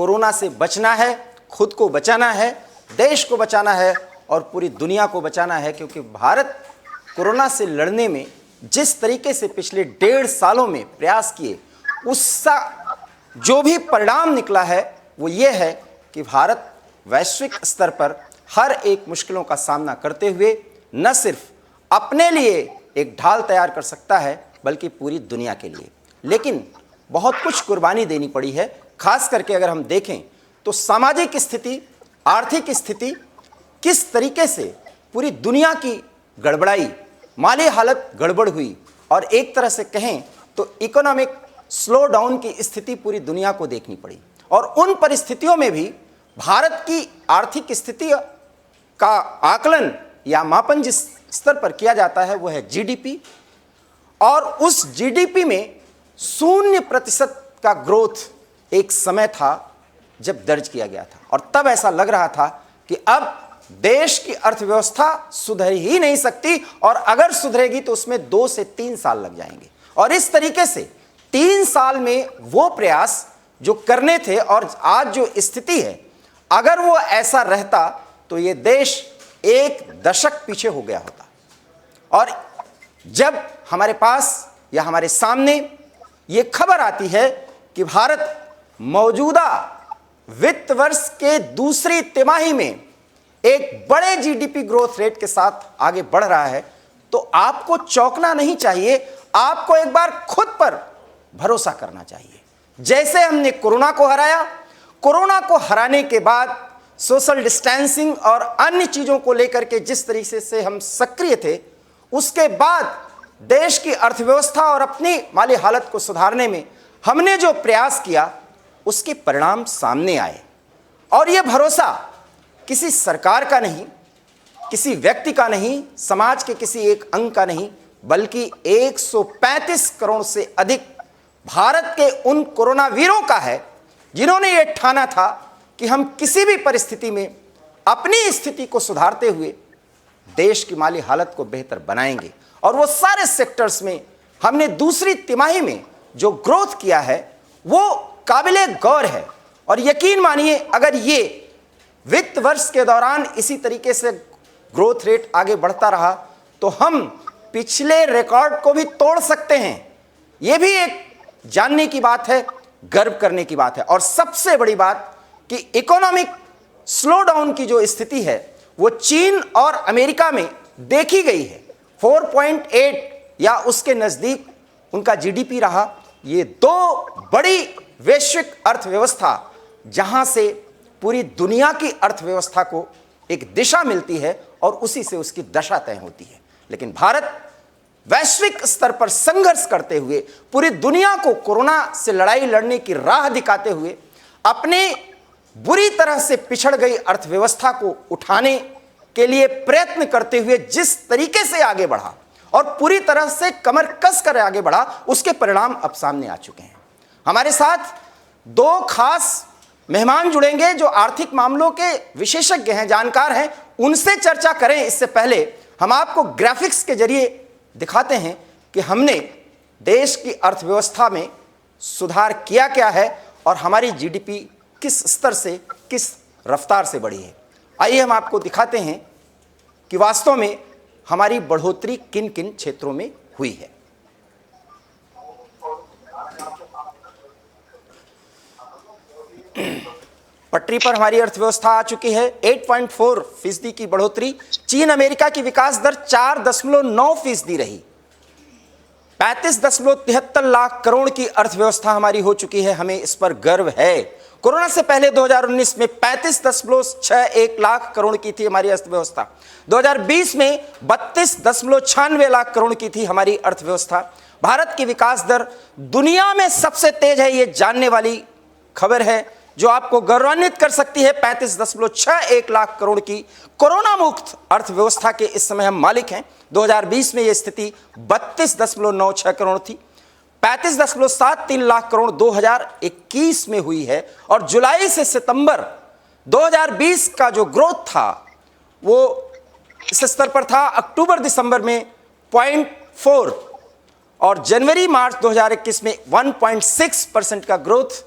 Corona से बचना है, खुद को बचाना है, देश को बचाना है और पूरी दुनिया को बचाना है। क्योंकि भारत कोरोना से लड़ने में जिस तरीके से पिछले 1.5 सालों में प्रयास किए, उसका जो भी परिणाम निकला है वो ये है कि भारत वैश्विक स्तर पर हर एक मुश्किलों का सामना करते हुए न सिर्फ अपने लिए एक ढाल तैयार कर सकता है बल्कि पूरी दुनिया के लिए। लेकिन बहुत कुछ कुर्बानी देनी पड़ी है। खास करके अगर हम देखें तो सामाजिक स्थिति, आर्थिक स्थिति किस तरीके से पूरी दुनिया की गड़बड़ाई, माली हालत गड़बड़ हुई और एक तरह से कहें तो इकोनॉमिक स्लो डाउन की स्थिति पूरी दुनिया को देखनी पड़ी। और उन परिस्थितियों में भी भारत की आर्थिक स्थिति का आकलन या मापन जिस स्तर पर किया जाता है वो है जीडीपी, और उस जीडीपी में 0% का ग्रोथ एक समय था जब दर्ज किया गया था। और तब ऐसा लग रहा था कि अब देश की अर्थव्यवस्था सुधर ही नहीं सकती और अगर सुधरेगी तो उसमें 2 से 3 साल लग जाएंगे। और इस तरीके से 3 साल में वो प्रयास जो करने थे और आज जो स्थिति है, अगर वो ऐसा रहता तो ये देश 1 दशक पीछे हो गया होता। और जब हमारे पास या हमारे सामने ये खबर आती है कि भारत मौजूदा वित्त वर्ष के दूसरी तिमाही में एक बड़े जीडीपी ग्रोथ रेट के साथ आगे बढ़ रहा है, तो आपको चौंकना नहीं चाहिए, आपको एक बार खुद पर भरोसा करना चाहिए। जैसे हमने कोरोना को हराया, कोरोना को हराने के बाद सोशल डिस्टेंसिंग और अन्य चीजों को लेकर के जिस तरीके से हम सक्रिय थे, उसके बाद देश की अर्थव्यवस्था और अपनी माली हालत को सुधारने में हमने जो प्रयास किया उसके परिणाम सामने आए। और यह भरोसा किसी सरकार का नहीं, किसी व्यक्ति का नहीं, समाज के किसी एक अंग का नहीं, बल्कि 135 करोड़ से अधिक भारत के उन कोरोना वीरों का है जिन्होंने ये ठाना था कि हम किसी भी परिस्थिति में अपनी स्थिति को सुधारते हुए देश की माली हालत को बेहतर बनाएंगे। और वो सारे सेक्टर्स में हमने दूसरी तिमाही में जो ग्रोथ किया है वो काबिले गौर है। और यकीन मानिए, अगर ये वित्त वर्ष के दौरान इसी तरीके से ग्रोथ रेट आगे बढ़ता रहा तो हम पिछले रिकॉर्ड को भी तोड़ सकते हैं। ये भी एक जानने की बात है, गर्व करने की बात है। और सबसे बड़ी बात कि इकोनॉमिक स्लो डाउन की जो स्थिति है वो चीन और अमेरिका में देखी गई है। 4.8 या उसके नजदीक उनका जीडीपी रहा। ये 2 बड़ी वैश्विक अर्थव्यवस्था जहां से पूरी दुनिया की अर्थव्यवस्था को एक दिशा मिलती है और उसी से उसकी दशा तय होती है। लेकिन भारत वैश्विक स्तर पर संघर्ष करते हुए, पूरी दुनिया को कोरोना से लड़ाई लड़ने की राह दिखाते हुए, अपने बुरी तरह से पिछड़ गई अर्थव्यवस्था को उठाने के लिए प्रयत्न करते हुए जिस तरीके से आगे बढ़ा और पूरी तरह से कमर कस कर आगे बढ़ा, उसके परिणाम अब सामने आ चुके हैं। हमारे साथ 2 खास मेहमान जुड़ेंगे जो आर्थिक मामलों के विशेषज्ञ हैं, जानकार हैं। उनसे चर्चा करें इससे पहले हम आपको ग्राफिक्स के जरिए दिखाते हैं कि हमने देश की अर्थव्यवस्था में सुधार किया क्या है और हमारी जीडीपी किस स्तर से, किस रफ्तार से बढ़ी है। आइए हम आपको दिखाते हैं कि वास्तव में हमारी बढ़ोतरी किन किन क्षेत्रों में हुई है। पटरी पर हमारी अर्थव्यवस्था आ चुकी है। 8.4% की बढ़ोतरी। चीन अमेरिका की विकास दर 4.9% रही। 35.73 लाख करोड़ की अर्थव्यवस्था हमारी हो चुकी है, हमें इस पर गर्व है। कोरोना से पहले 2019 में 35.61 लाख करोड़ की थी हमारी अर्थव्यवस्था। 2020 में 32.96 लाख करोड़ की थी हमारी अर्थव्यवस्था। भारत की विकास दर दुनिया में सबसे तेज है, ये जानने वाली खबर है जो आपको गौरवान्वित कर सकती है। 35.61 लाख करोड़ की कोरोना मुक्त अर्थव्यवस्था के इस समय हम मालिक हैं। 2020 में यह स्थिति 32.96 करोड़ थी। 35.73 लाख करोड़ 2021 में हुई है। और जुलाई से सितंबर 2020 का जो ग्रोथ था वो इस स्तर पर था। अक्टूबर दिसंबर में 0.4 और जनवरी मार्च 2021 में 1.6% का ग्रोथ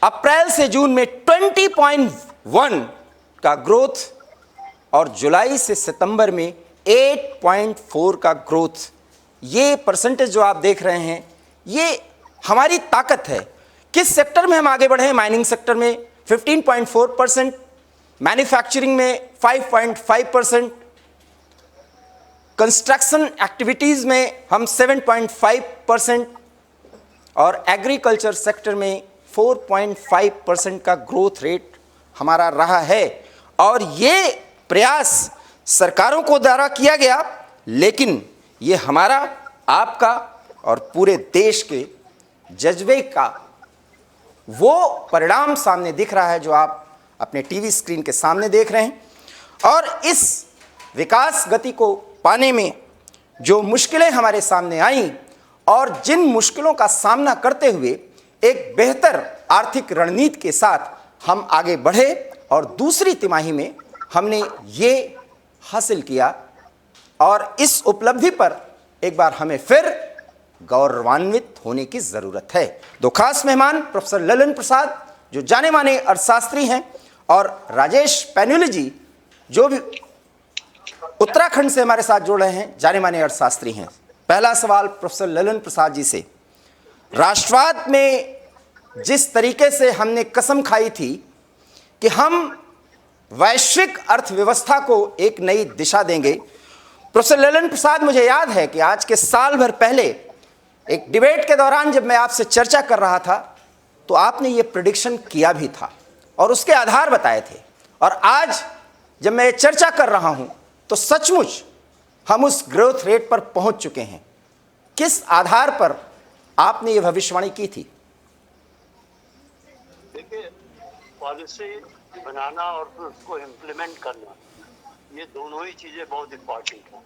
अप्रैल से जून में 20.1 का ग्रोथ और जुलाई से सितंबर में 8.4 का ग्रोथ। ये परसेंटेज जो आप देख रहे हैं, ये हमारी ताकत है। किस सेक्टर में हम आगे बढ़े हैं? माइनिंग सेक्टर में 15.4%, मैन्युफैक्चरिंग में 5.5%, कंस्ट्रक्शन एक्टिविटीज में हम 7.5% और एग्रीकल्चर सेक्टर में 4.5% का ग्रोथ रेट हमारा रहा है। और ये प्रयास सरकारों को द्वारा किया गया, लेकिन ये हमारा, आपका और पूरे देश के जज्बे का वो परिणाम सामने दिख रहा है जो आप अपने टीवी स्क्रीन के सामने देख रहे हैं। और इस विकास गति को पाने में जो मुश्किलें हमारे सामने आईं और जिन मुश्किलों का सामना करते हुए एक बेहतर आर्थिक रणनीति के साथ हम आगे बढ़े और दूसरी तिमाही में हमने ये हासिल किया। और इस उपलब्धि पर एक बार हमें फिर गौरवान्वित होने की ज़रूरत है। दो खास मेहमान प्रोफेसर ललन प्रसाद जो जाने माने अर्थशास्त्री हैं और राजेश पैन्युली जी जो भी उत्तराखंड से हमारे साथ जुड़ रहे हैं, जाने माने अर्थशास्त्री हैं। पहला सवाल प्रोफेसर ललन प्रसाद जी से, राष्ट्रवाद में जिस तरीके से हमने कसम खाई थी कि हम वैश्विक अर्थव्यवस्था को एक नई दिशा देंगे, प्रोफेसर ललन प्रसाद, मुझे याद है कि आज के साल भर पहले एक डिबेट के दौरान जब मैं आपसे चर्चा कर रहा था तो आपने ये प्रेडिक्शन किया भी था और उसके आधार बताए थे। और आज जब मैं चर्चा कर रहा हूं तो सचमुच हम उस ग्रोथ रेट पर पहुंच चुके हैं। किस आधार पर आपने ये भविष्यवाणी की थी? देखिए, पॉलिसी बनाना और फिर उसको इम्प्लीमेंट करना, ये दोनों ही चीजें बहुत इम्पोर्टेंट हैं।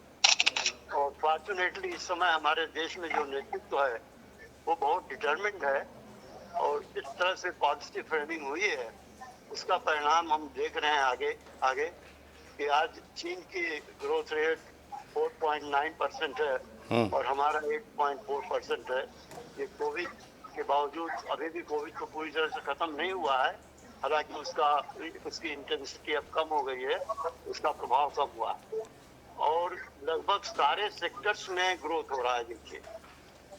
और फॉर्चुनेटली इस समय हमारे देश में जो नेतृत्व है वो बहुत डिटर्मिन्ड है और इस तरह से पॉलिसी फ्रेमिंग हुई है, उसका परिणाम हम देख रहे हैं आगे कि आज चीन की ग्रोथ रेट 4.9% है और हमारा 8.4% है। ये कोविड के बावजूद अभी भी कोविड को पूरी तरह से खत्म नहीं हुआ है, हालांकि उसकी इंटेंसिटी अब कम हो गई है, उसका प्रभाव कम हुआ है और लगभग सारे सेक्टर्स में ग्रोथ हो रहा है। देखिए,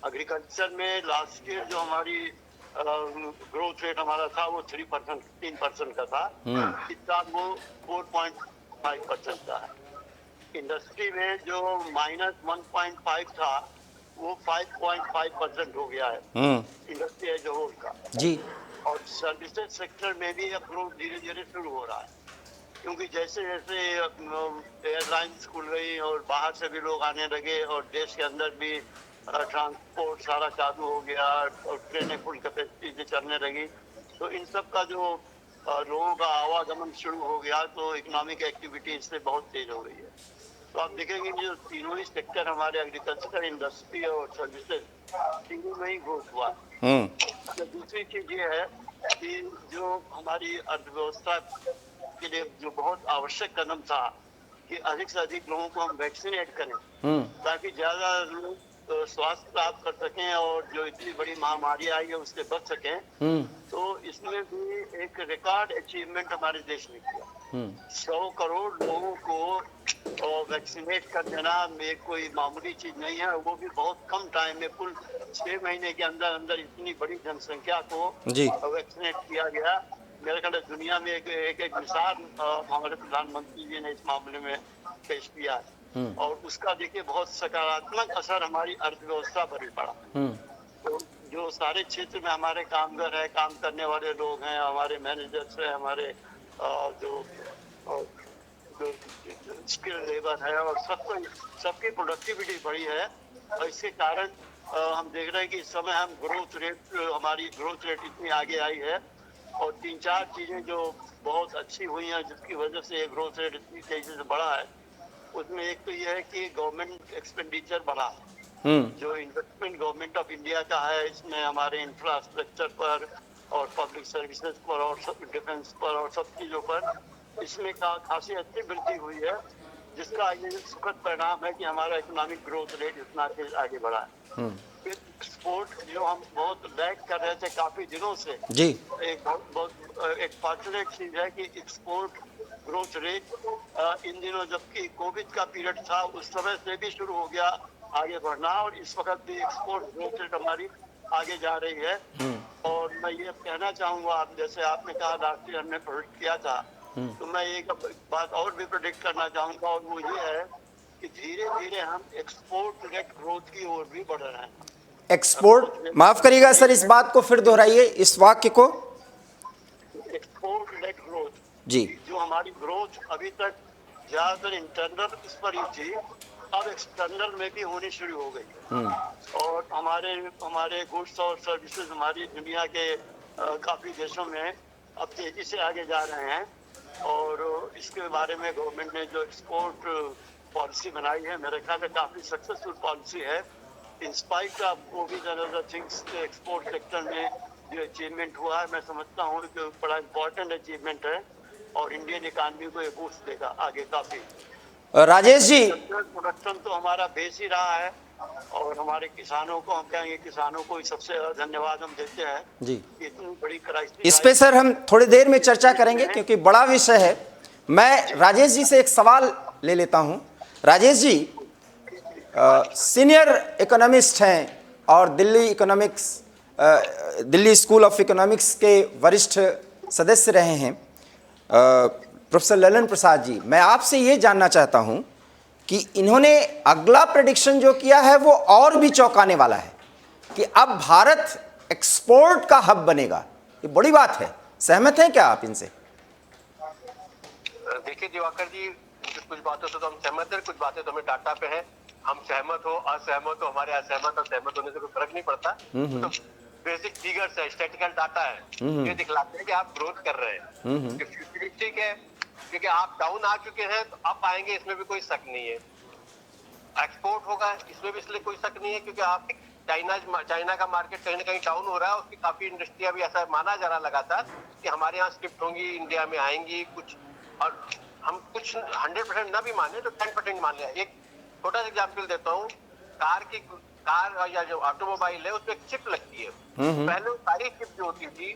एग्रीकल्चर में लास्ट ईयर जो हमारी ग्रोथ रेट हमारा था वो 3% का था, इस साल वो 4.5% का है। इंडस्ट्री में जो -1.5 था वो 5.5% हो गया है इंडस्ट्री एज होल का जी। और सर्विसेज सेक्टर में भी अब ग्रोथ धीरे धीरे शुरू हो रहा है, क्योंकि जैसे जैसे एयरलाइंस खुल गई और बाहर से भी लोग आने लगे और देश के अंदर भी ट्रांसपोर्ट सारा चालू हो गया और ट्रेनें फुल कैपेसिटी से चलने लगी, तो इन सब का जो लोगों का आवागमन शुरू हो गया तो इकोनॉमिक एक्टिविटी इससे बहुत तेज हो गई है। तो आप देखेंगे जो तीनों ही सेक्टर हमारे एग्रीकल्चर, इंडस्ट्री और सर्विसेज, तीनों में ही ग्रोथ हुआ। तो दूसरी चीज ये है कि जो हमारी अर्थव्यवस्था के लिए जो बहुत आवश्यक कदम था कि अधिक से अधिक लोगों को हम वैक्सीनेट करें ताकि ज्यादा लोग स्वास्थ्य प्राप्त कर सकें और जो इतनी बड़ी महामारी आई है उससे बच सकें, तो इसमें भी एक रिकॉर्ड अचीवमेंट हमारे देश ने किया। 100 करोड़ लोगों को वैक्सीनेट कर देना में कोई मामूली चीज नहीं है, वो भी बहुत कम टाइम में, कुल 6 महीने के अंदर अंदर इतनी बड़ी जनसंख्या को वैक्सीनेट किया गया। मेरे ख्याल दुनिया में एक मिसाल हमारे प्रधानमंत्री जी ने इस मामले में पेश किया है और उसका देखिए बहुत सकारात्मक असर हमारी अर्थव्यवस्था पर भी पड़ा। तो जो सारे क्षेत्र में हमारे कामगार है, काम करने वाले लोग हैं, हमारे मैनेजर्स है, हमारे जो स्किल लेबर है और सबकी प्रोडक्टिविटी बढ़ी है और इसके कारण हम देख रहे हैं कि इस समय हमारी ग्रोथ रेट इतनी आगे आई है और 3-4 चीजें जो बहुत अच्छी हुई हैं जिसकी वजह से ये ग्रोथ रेट इतनी तेजी से बढ़ा है। उसमें एक तो ये है कि गवर्नमेंट एक्सपेंडिचर बढ़ा है, जो इन्वेस्टमेंट गवर्नमेंट ऑफ इंडिया का है इसमें हमारे इंफ्रास्ट्रक्चर पर और पब्लिक सर्विसेज पर और डिफेंस पर और सब चीजों पर, इसमें खासी अच्छी वृद्धि हुई है, जिसका ये सुखद परिणाम है कि हमारा इकोनॉमिक ग्रोथ रेट इतना तेज आगे बढ़ा है। फिर एक्सपोर्ट जो हम बहुत लैग कर रहे थे काफी दिनों से, जी एक फॉर्चुनेट चीज है कि एक्सपोर्ट ग्रोथ रेट इन दिनों, जबकि कोविड का पीरियड था उस समय से भी शुरू हो गया आगे बढ़ना, और इस वक्त भी एक्सपोर्ट ग्रोथ रेट हमारी आगे जा रही है। और मैं ये कहना चाहूंगा, आप जैसे आपने कहा लास्ट ईयर हमने प्रोडिक्ट किया था, तो मैं एक बात और भी प्रोडिक्ट करना चाहूंगा, और वो ये है कि धीरे धीरे हम एक्सपोर्ट नेट ग्रोथ की ओर भी बढ़ रहे हैं। एक्सपोर्ट, माफ करिएगा सर, इस बात को फिर दोहराइए, इस वाक्य को। एक्सपोर्ट नेट ग्रोथ, जी जो हमारी ग्रोथ अभी तक ज्यादातर इंटरनल इस पर ही थी, अब एक्सटर्नल में भी होनी शुरू हो गई। और हमारे गुड्स और सर्विसेज हमारी दुनिया के काफी देशों में अब तेजी से आगे जा रहे हैं। और इसके बारे में गवर्नमेंट ने जो एक्सपोर्ट पॉलिसी बनाई है, मेरे ख्याल में काफी सक्सेसफुल पॉलिसी है। In spite of Covid and other things, export sector में जो अचीवमेंट हुआ है, मैं समझता हूँ कि बड़ा इम्पोर्टेंट अचीवमेंट है और इंडियन इकानमी को ये बूस्ट देगा आगे काफी। राजेश जी, प्रोडक्शन तो हमारा बेस ही रहा है, और हमारे किसानों को, हम कहेंगे किसानों को सबसे ज्यादा धन्यवाद हम देते हैं जी इतनी बड़ी क्राइसिस। इस पे सर हम थोड़ी देर में चर्चा करेंगे क्योंकि बड़ा विषय है। मैं राजेश जी से एक सवाल ले लेता हूं। राजेश जी सीनियर इकोनॉमिस्ट हैं और दिल्ली स्कूल ऑफ इकोनॉमिक्स के वरिष्ठ सदस्य रहे हैं प्रोफेसर ललन प्रसाद जी। मैं आपसे ये जानना चाहता हूं कि इन्होंने अगला प्रेडिक्शन जो किया है वो और भी चौंकाने वाला है कि अब भारत एक्सपोर्ट का हब बनेगा। ये बड़ी बात है, सहमत हैं क्या आप इनसे? देखिए दिवाकर जी, कुछ बातों से तो हम सहमत हैं, कुछ बातें तो हमें डाटा पे है। हम सहमत हो असहमत हो, हमारे असहमत और सहमत होने से कोई फर्क नहीं पड़ता। तो बेसिक फिगर्स है, स्टैटिकल डाटा है, ये दिखलाते हैं कि आप ग्रोथ कर रहे हैं। फ्यूचरिस्टिक है क्योंकि आप डाउन आ चुके हैं, तो आप आएंगे, इसमें भी कोई शक नहीं है। एक्सपोर्ट होगा, इसमें भी इसलिए कोई शक नहीं है क्योंकि आप चाइना का मार्केट कहीं ना कहीं डाउन हो रहा है। उसकी काफी इंडस्ट्री अभी ऐसा माना जा रहा लगातार कि हमारे यहाँ शिफ्ट होंगी, इंडिया में आएंगी कुछ, और हम कुछ 100% ना भी माने तो 10% मान लिया। एक छोटा सा एग्जाम्पल देता हूँ, कार या जो ऑटोमोबाइल है उसमें एक चिप लगती है। पहले सारी चिप जो होती थी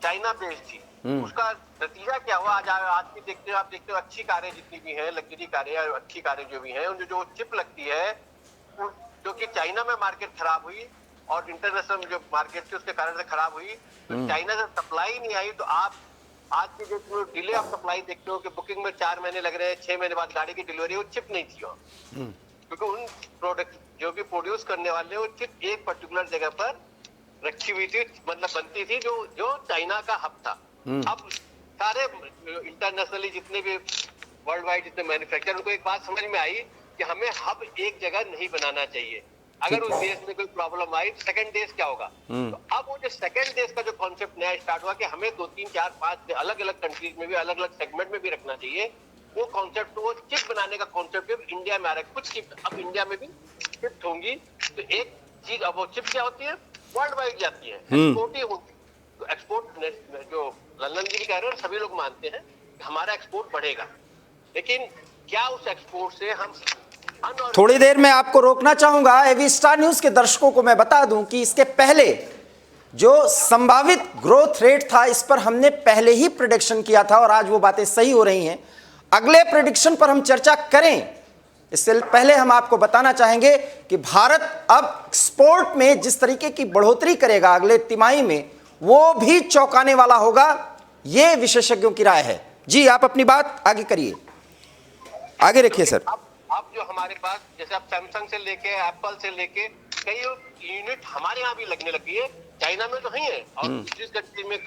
चाइना बेस्ड थी। उसका नतीजा क्या हुआ, आज भी देखते हो, आप देखते हो अच्छी कारें जितनी भी हैं, लग्जरी कारें या अच्छी कारें जो भी हैं, उनमें जो चिप लगती है, जो कि चाइना में मार्केट खराब हुई और इंटरनेशनल जो मार्केट थी उसके कारण से खराब हुई, तो चाइना से सप्लाई नहीं आई। तो आप आज की डेट में डिले ऑफ सप्लाई देखते हो कि बुकिंग में 4 महीने लग रहे हैं, 6 महीने बाद गाड़ी की डिलीवरी, वो चिप नहीं थी वहाँ। क्योंकि उन प्रोडक्ट जो भी प्रोड्यूस करने वाले वो चिप एक पर्टिकुलर जगह पर रखी हुई थी, मतलब बनती थी, जो चाइना का हब था। अब सारे इंटरनेशनली जितने भी वर्ल्ड वाइड जितने मैन्युफैक्चर, उनको एक बात समझ में आई कि हमें हब एक जगह नहीं बनाना चाहिए। अगर उस देश में कोई प्रॉब्लम आई तो सेकंड देश क्या होगा। तो अब वो जो सेकंड देश का जो कॉन्सेप्ट नया स्टार्ट हुआ कि हमें 2, 3, 4, 5 अलग अलग कंट्रीज में भी अलग अलग सेगमेंट में भी रखना चाहिए, वो कॉन्सेप्ट, वो चिप बनाने का कॉन्सेप्ट इंडिया में आ रहा है। कुछ चिप अब इंडिया में भी शिफ्ट होंगी, तो एक चीज, अब वो चिप क्या होती है, वर्ल्ड वाइड जाती है, एक्सपोर्ट ही होगी। तो एक्सपोर्ट जो ललन जी भी कह रहे हैं, सभी लोग मानते हैं कि हमारा एक्सपोर्ट बढ़ेगा, लेकिन क्या उस एक्सपोर्ट से हम थोड़ी देर में आपको रोकना चाहूंगा। एवी स्टार न्यूज के दर्शकों को मैं बता दूं कि इसके पहले जो संभावित ग्रोथ रेट था, इस पर हमने पहले ही प्रेडिक्शन किया था और आज वो बातें सही हो रही हैं। अगले प्रेडिक्शन पर हम चर्चा करें इससे पहले हम आपको बताना चाहेंगे कि भारत अब एक्सपोर्ट में जिस तरीके की बढ़ोतरी करेगा अगले तिमाही में, वो भी चौंकाने वाला होगा, ये विशेषज्ञों की राय है। जी, आप अपनी बात आगे करिए, आगे रखिए सर। अब जो हमारे पास, जैसे आप सैमसंग से लेके एप्पल से लेके कई यूनिट हमारे यहाँ भी लगने लगी है, चाइना में तो नहीं है और जिस कंट्री में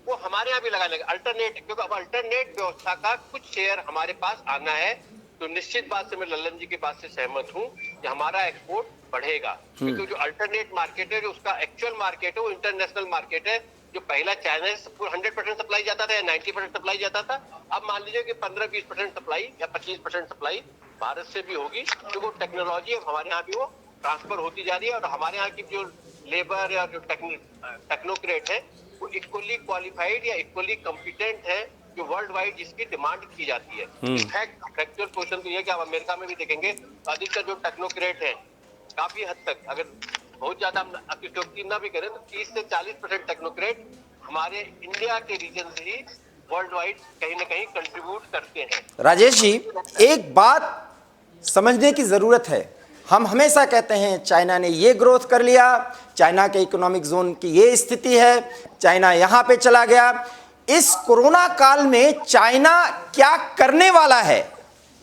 वो हमारे यहाँ भी लगाने लगे अल्टरनेट, क्योंकि अब अल्टरनेट व्यवस्था का कुछ शेयर हमारे पास आना है। तो निश्चित बात से मैं ललन जी की बात से सहमत हूँ कि हमारा एक्सपोर्ट बढ़ेगा, क्योंकि जो अल्टरनेट मार्केट है, जो उसका एक्चुअल मार्केट है, वो इंटरनेशनल मार्केट है। जो पहला चाइना से 100% सप्लाई जाता था या 90% सप्लाई जाता था, अब मान लीजिए कि 15-20% सप्लाई या 25% सप्लाई भारत से भी होगी, क्योंकि वो टेक्नोलॉजी हमारे यहाँ भी वो ट्रांसफर होती जा रही है। और हमारे यहाँ की जो लेबर या जो टेक्नोक्रेट है, वो इक्वली क्वालिफाइड या इक्वली कॉम्पिटेंट है, जो वर्ल्ड वाइड जिसकी डिमांड की जाती है। इनफैक्ट फैक्चुअल क्वेश्चन तो ये कि आप अमेरिका में भी देखेंगे, अधिकतर जो टेक्नोक्रेट है काफी हद तक, अगर बहुत ज्यादा हम अतिशयोक्ति ना भी करें तो 30 से 40% टेक्नोक्रेट हमारे इंडिया के रीजन से ही वर्ल्ड वाइड कहीं ना कहीं कंट्रीब्यूट करते हैं। राजेश जी, एक बात समझने की जरूरत है। हम हमेशा कहते हैं चाइना ने ये ग्रोथ कर लिया, चाइना के इकोनॉमिक जोन की ये स्थिति है, चाइना यहां पे चला गया। इस कोरोना काल में चाइना क्या करने वाला है,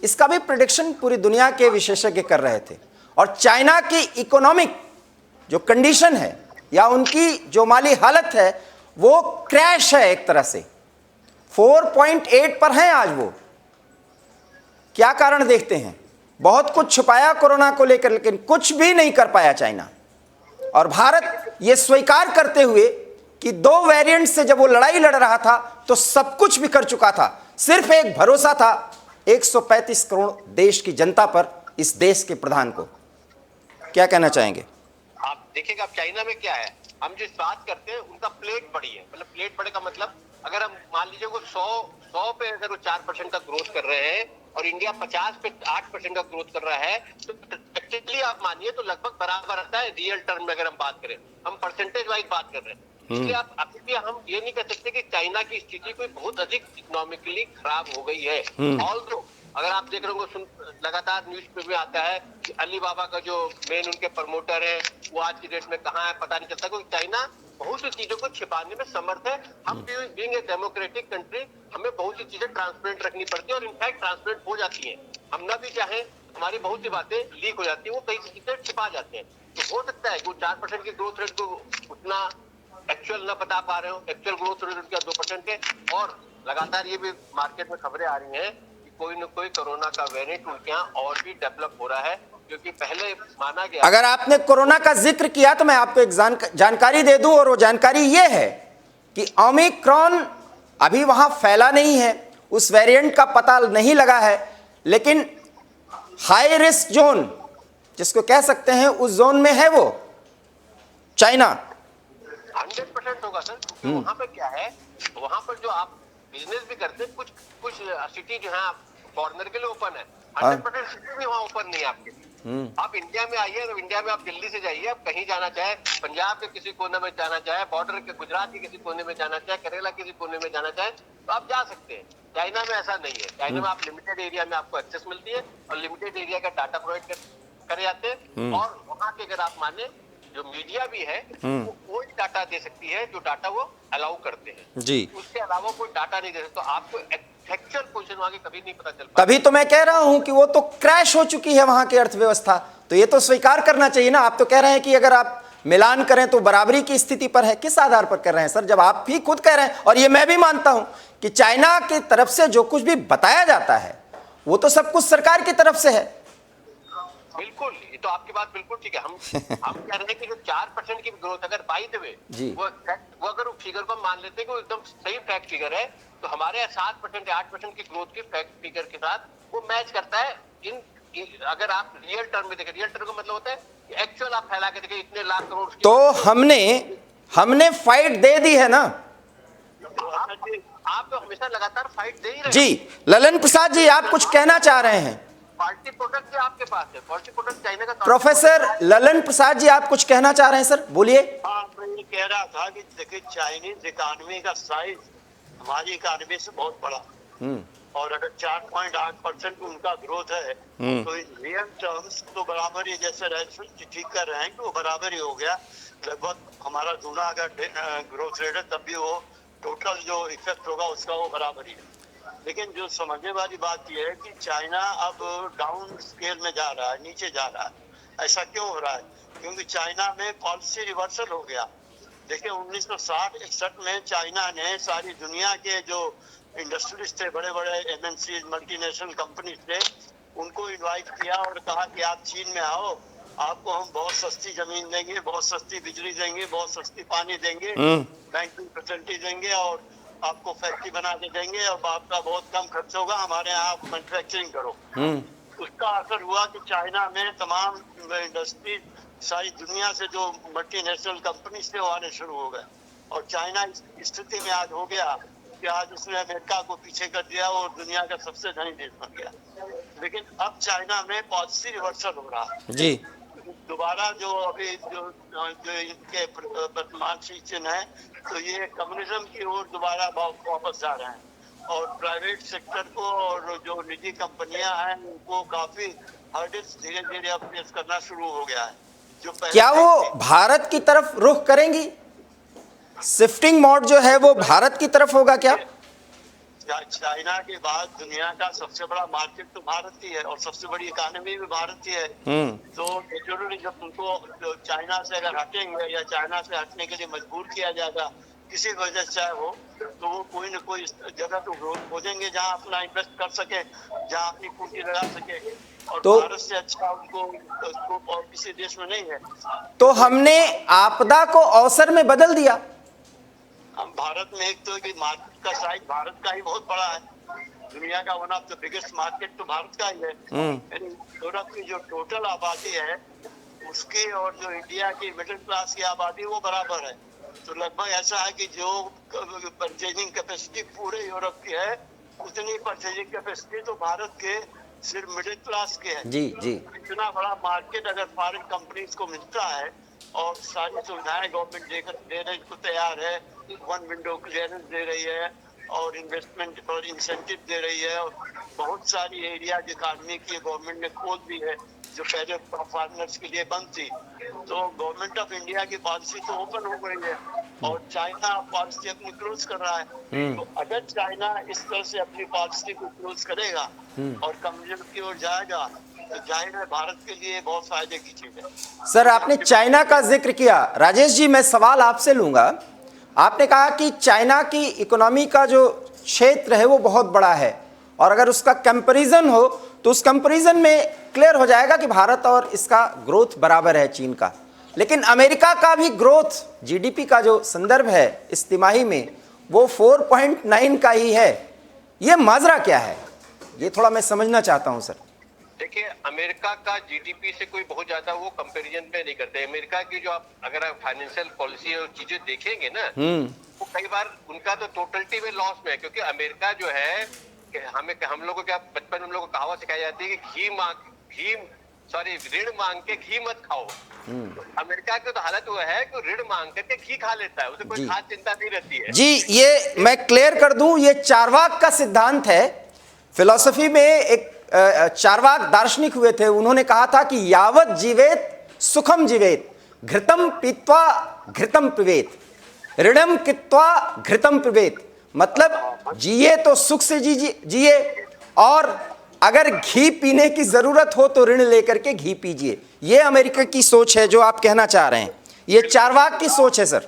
इसका भी प्रेडिक्शन पूरी दुनिया के विशेषज्ञ कर रहे थे। और चाइना की इकोनॉमिक जो कंडीशन है या उनकी जो माली हालत है वो क्रैश है, एक तरह से 4.8 पर हैं आज वो। क्या कारण देखते हैं? बहुत कुछ छुपाया कोरोना को लेकर, लेकिन कुछ भी नहीं कर पाया चाइना। और भारत ये स्वीकार करते हुए कि 2 वेरिएंट से जब वो लड़ाई लड़ रहा था तो सब कुछ भी कर चुका था, सिर्फ एक भरोसा था 135 करोड़ देश की जनता पर, इस देश के प्रधान को। क्या कहना चाहेंगे? आप देखिएगा अब चाइना में क्या है, हम जिस बात करते हैं उनका प्लेट बड़ी है। मतलब प्लेट बड़े का मतलब अगर हम मान लीजिए वो 100 पे अगर वो 4% का ग्रोथ कर रहे हैं और इंडिया 50 पे 8% का ग्रोथ कर रहा है तो टेक्निकली आप मानिए तो लगभग बराबर आता है रियल टर्म में। अगर हम बात करें, हम परसेंटेज वाइज बात कर रहे हैं, इसलिए आप अभी हम ये नहीं कह सकते कि चाइना की स्थिति कोई बहुत अधिक इकोनॉमिकली खराब हो गई है। ऑल्दो अगर आप देख रहे हो लगातार न्यूज पे भी आता है कि अलीबाबा का जो मेन उनके प्रमोटर है वो आज की डेट में कहाँ है पता नहीं चलता, क्योंकि चाइना बहुत सी चीजों को छिपाने में समर्थ है। हम बीइंग ए डेमोक्रेटिक कंट्री हमें बहुत सी चीजें ट्रांसपेरेंट रखनी पड़ती है और इनफैक्ट ट्रांसपेरेंट हो जाती है। हम ना भी चाहें हमारी बहुत सी बातें लीक हो जाती है, वो कई चीजें छिपा जाते हैं। तो हो सकता है कि 4% की ग्रोथ रेट को उतना एक्चुअल ना बता पा रहे हो, एक्चुअल ग्रोथ रेट उनका 2% है। और लगातार ये भी मार्केट में खबरें आ रही हैं कि कोई न कोई कोरोना का वेरिएंट उनके यहाँ और भी डेवलप हो रहा है, क्योंकि पहले माना गया। अगर आपने कोरोना का जिक्र किया तो मैं आपको एक जानकारी दे दूं, और वो जानकारी ये है कि ओमिक्रॉन अभी वहां फैला नहीं है, उस वेरिएंट का पता नहीं लगा है, लेकिन हाई रिस्क जोन जिसको कह सकते हैं उस जोन में है वो चाइना। 100% होगा सर, क्योंकि वहां पर क्या है, वहां पर जो आप बिजनेस भी करते हैं, कुछ सिटी जो है फॉरेनर के लिए ओपन है, 100% सिटी भी वहाँ ओपन नहीं है आपके लिए। आप इंडिया में आइए, अगर इंडिया में आप दिल्ली से जाइए, आप कहीं जाना चाहे, पंजाब के किसी कोने में जाना चाहे, बॉर्डर के गुजरात के किसी कोने में जाना चाहे, केरला किसी कोने में जाना चाहे तो आप जा सकते हैं। चाइना में ऐसा नहीं है। चाइना में आप लिमिटेड एरिया में आपको एक्सेस मिलती है और लिमिटेड एरिया का डाटा प्रोवाइड करे जाते हैं। और वहाँ के अगर आप माने जो मीडिया भी है वो कोई डाटा दे सकती है जो डाटा वो अलाउ करते हैं जी, उसके अलावा कोई डाटा नहीं दे सकते। तो आपको एक्चुअल पोजीशन वहां की कभी नहीं पता चल पाता। तभी तो मैं कह रहा हूं कि वो तो क्रैश हो चुकी है वहां की अर्थव्यवस्था, तो ये तो स्वीकार करना चाहिए ना। आप तो कह रहे हैं कि अगर आप मिलान करें तो बराबरी की स्थिति पर है। किस आधार पर कर रहे हैं सर, जब आप भी खुद कह रहे हैं, और ये मैं भी मानता हूं कि चाइना की तरफ से जो कुछ भी बताया जाता है वो तो सब कुछ सरकार की तरफ से है। बिल्कुल, ये तो आपकी बात बिल्कुल ठीक है। हम कह रहे हैं कि जो 4% की ग्रोथ अगर बाय द वे वो अगर फिगर को मान लेते हैं कि एकदम सही फैक्ट फिगर है तो हमारे 7% या 8% की ग्रोथ के फैक्ट फिगर के साथ वो मैच करता है। अगर आप रियल टर्म में देखें, रियल टर्म का मतलब होता है कि एक्चुअल आप फैला के देखें इतने लाख करोड़ तो हमने फाइट दे दी है ना। आप तो हमेशा लगातार फाइट दे ही रहे जी, ललन प्रसाद जी आप कुछ कहना चाह रहे हैं? क्वालिटी प्रोडक्ट जो आपके पास है, क्वालिटी प्रोडक्ट चाइना का। प्रोफेसर ललन प्रसाद जी आप कुछ कहना चाह रहे हैं सर, बोलिए। हाँ, मैं ये कह रहा था कि देखिए चाइनीज इकोनॉमी का साइज हमारी इकोनॉमी से बहुत बड़ा, और अगर 4.8% उनका ग्रोथ है तो इन रियल टर्म्स तो बराबर ही, जैसे राजस्व ठीक कर रहे हैं कि वो बराबर ही हो गया लगभग। हमारा दूना अगर ग्रोथ रेट है तब भी वो टोटल जो इफेक्ट होगा उसका वो बराबर ही है। लेकिन जो समझने वाली बात यह है कि चाइना अब डाउन स्केल में जा रहा है, नीचे जा रहा है। ऐसा क्यों हो रहा है? क्योंकि चाइना में पॉलिसी रिवर्सल हो गया। देखिए 1960-61 में चाइना ने सारी दुनिया के जो इंडस्ट्रियलिस्ट थे, बड़े बड़े एमएनसी मल्टीनेशनल कंपनी थे, उनको इनवाइट किया और कहा कि आप चीन में आओ, आपको हम बहुत सस्ती जमीन देंगे, बहुत सस्ती बिजली देंगे, बहुत सस्ती पानी देंगे, बैंकिंग फैसिलिटी देंगे और आपको फैक्ट्री बना के देंगे और आपका बहुत कम खर्च होगा, हमारे यहाँ आप मैन्युफैक्चरिंग करो। उसका असर हुआ कि चाइना में तमाम इंडस्ट्री सारी दुनिया से जो मल्टीनेशनल कंपनीज थे वो आने शुरू हो गए और चाइना इस स्थिति में आज हो गया कि आज उसने अमेरिका को पीछे कर दिया और दुनिया का सबसे धनी देश बन गया। लेकिन अब चाइना में पॉलिसी रिवर्सल हो रहा है जी। दोबारा जो अभी जो इनके वर्तमान सिचुएशन है, तो ये कम्युनिज्म की ओर दोबारा वापस जा रहे हैं और प्राइवेट सेक्टर को और जो निजी कंपनियां हैं उनको काफी हर्डल्स धीरे धीरे अब फेस करना शुरू हो गया है। जो क्या वो भारत की तरफ रुख करेंगी? शिफ्टिंग मोड जो है वो भारत की तरफ होगा क्या? चाइना के बाद दुनिया का सबसे बड़ा मार्केट तो भारत ही है और सबसे बड़ी इकोनॉमी भी भारत ही है। तो नेचुरली जब उनको चाइना से अगर हटेंगे या चाइना से हटने के लिए मजबूर किया जाएगा किसी वजह से चाहे हो, तो वो कोई न कोई जगह तो खोजेंगे जहां अपना इन्वेस्ट कर सके, जहां अपनी पूंजी लगा सके। और तो भारत से अच्छा उनको और किसी देश में नहीं है। तो हमने आपदा को अवसर में बदल दिया। हम भारत में एक तो मार्केट का साइज भारत का ही बहुत बड़ा है, दुनिया का one of the biggest market तो भारत का ही है। यूरोप की जो टोटल आबादी है उसकी और जो इंडिया की मिडिल क्लास की आबादी वो बराबर है। तो लगभग ऐसा है कि जो परचेजिंग कैपेसिटी पूरे यूरोप की है उतनी परचेजिंग कैपेसिटी तो भारत के सिर्फ मिडिल क्लास के है। जी जी। इतना बड़ा मार्केट अगर फॉरेन कंपनीज को मिलता है और सारी सुविधाएं गवर्नमेंट देने को तैयार है, वन विंडो क्लियरेंस दे रही है और इन्वेस्टमेंट पर इंसेंटिव दे रही है और बहुत सारी एरिया इकॉनमी की गवर्नमेंट ने खोल दी है जो पहले फॉरेनर्स के लिए बंद थी। तो गवर्नमेंट ऑफ इंडिया की पॉलिसी तो ओपन हो गई है और चाइना पॉलिसी अपनी क्लोज कर रहा है। तो अगर चाइना इस तरह से अपनी पॉलिसी को क्लोज करेगा और कम्युनिज्म की ओर जाएगा तो जाहिर है भारत के लिए बहुत फायदे की चीज है। सर, आपने चाइना का जिक्र किया। राजेश जी, मैं सवाल आपसे लूंगा। आपने कहा कि चाइना की इकोनॉमी का जो क्षेत्र है वो बहुत बड़ा है और अगर उसका कंपैरिजन हो तो उस कंपैरिजन में क्लियर हो जाएगा कि भारत और इसका ग्रोथ बराबर है चीन का। लेकिन अमेरिका का भी ग्रोथ जीडीपी का जो संदर्भ है इस तिमाही में वो 4.9 का ही है। ये माजरा क्या है, ये थोड़ा मैं समझना चाहता हूं सर। देखिए, अमेरिका का जीडीपी से कोई बहुत ज्यादा वो कंपैरिजन पे नहीं करते। अमेरिका की जो आप अगर आप फाइनेंशियल पॉलिसी और चीजें देखेंगे ना, वो कई बार उनका तो टोटलिटी में लॉस में है, क्योंकि अमेरिका जो है हम लोगों को क्या बचपन में हम लोगों को कहावत सिखाई जाती है कि ऋण मांग के घी मत खाओ। तो अमेरिका की तो हालत वो है कि ऋण मांग करके घी खा लेता है, उसे कोई खास चिंता नहीं रहती है। जी, ये मैं क्लियर कर दूं, ये चारवाक का सिद्धांत है। फिलॉसफी में एक चारवाक दार्शनिक हुए थे, उन्होंने कहा था कि यावत जीवेत सुखम जीवेत, घृतम पीत्वा घृतम पिबेत, ऋणम कृत्वा घृतम पिबेत। मतलब जिए तो सुख से जिए और अगर घी पीने की जरूरत हो तो ऋण लेकर के घी पीजिए। ये अमेरिका की सोच है जो आप कहना चाह रहे हैं, ये चारवाक की सोच है सर।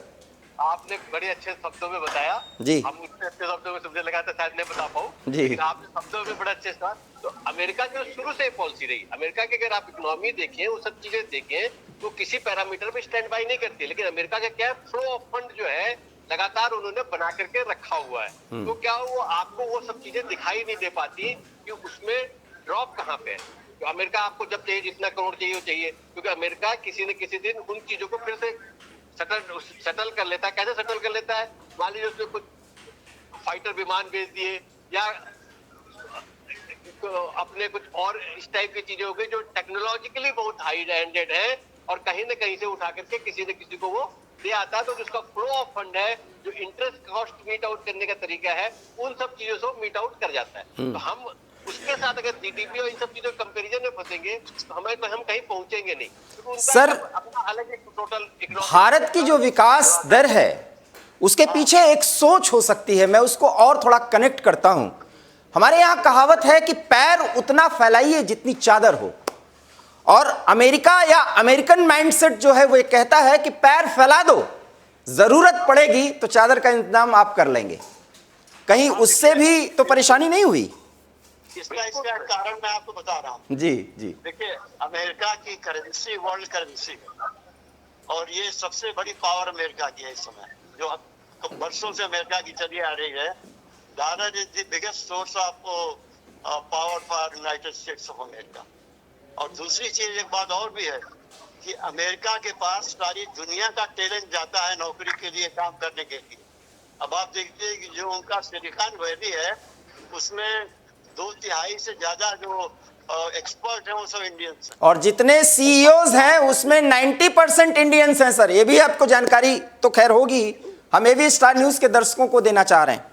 आपने बड़े अच्छे शब्दों में बताया जी। हम उतने अच्छे शब्दों में समझे लगा था शायद नहीं बता पाऊं, जी। लेकिन आपने शब्दों में बड़ा अच्छे था। तो अमेरिका की शुरू से पॉलिसी रही, अमेरिका की अगर आप इकोनॉमी देखें वो सब चीजें देखें तो किसी पैरामीटर में स्टैंड बाई नहीं करती, लेकिन अमेरिका का क्या है, फ्लो ऑफ फंड जो है लगातार उन्होंने बना करके रखा हुआ है। तो क्या वो आपको वो सब चीजें दिखाई नहीं दे पाती कि उसमें ड्रॉप कहाँ पे है। तो अमेरिका आपको जब चाहिए जितना करोड़ चाहिए वो चाहिए, क्योंकि अमेरिका किसी न किसी दिन उन चीजों को फिर से सेटल कर लेता है। कैसे सेटल कर लेता है, मान लीजिए उसने कुछ फाइटर विमान भेज दिए या अपने कुछ और इस टाइप की चीजें हो गई जो टेक्नोलॉजिकली बहुत हाई एंडेड है और कहीं न कहीं से उठा करके किसी न किसी को वो दे आता है। तो जिसका फ्लो ऑफ फंड है, जो इंटरेस्ट कॉस्ट मीट आउट करने का तरीका है, उन सब चीजों से मीट आउट कर जाता है। तो हम उसके साथ अगर जीडीपी और इन सब चीजों कंपैरिजन में फंसेंगे तो हम कहीं पहुंचेंगे नहीं। सर, अपना अलग एक टोटल भारत की जो विकास दर है उसके पीछे एक सोच हो सकती है, मैं उसको और थोड़ा कनेक्ट करता हूं। हमारे यहां कहावत है कि पैर उतना फैलाइए जितनी चादर हो, और अमेरिका या अमेरिकन माइंडसेट जो है वो कहता है कि पैर फैला दो, जरूरत पड़ेगी तो चादर का इंतजाम आप कर लेंगे। कहीं उससे भी तो परेशानी नहीं हुई? इसका कारण मैं आपको बता रहा हूँ। जी जी। देखिए, अमेरिका की करेंसी वर्ल्ड करेंसी है और ये सबसे बड़ी पावर अमेरिका की है इस समय, जो वर्षों से अमेरिका की चली आ रही है। Dollar is the biggest source of power for United states of America. और दूसरी चीज, एक बात और भी है कि अमेरिका के पास सारी दुनिया का टैलेंट जाता है नौकरी के लिए, काम करने के लिए। अब आप देखिए कि जो उनका सिलिकॉन वैली है उसमें 2/3 से ज्यादा जो एक्सपर्ट हैं वो सब इंडियंस हैं। और जितने सीईओज हैं उसमें 90% इंडियंस हैं सर, ये भी आपको जानकारी तो खैर होगी, हम एवी स्टार न्यूज के दर्शकों को देना चाह रहे हैं।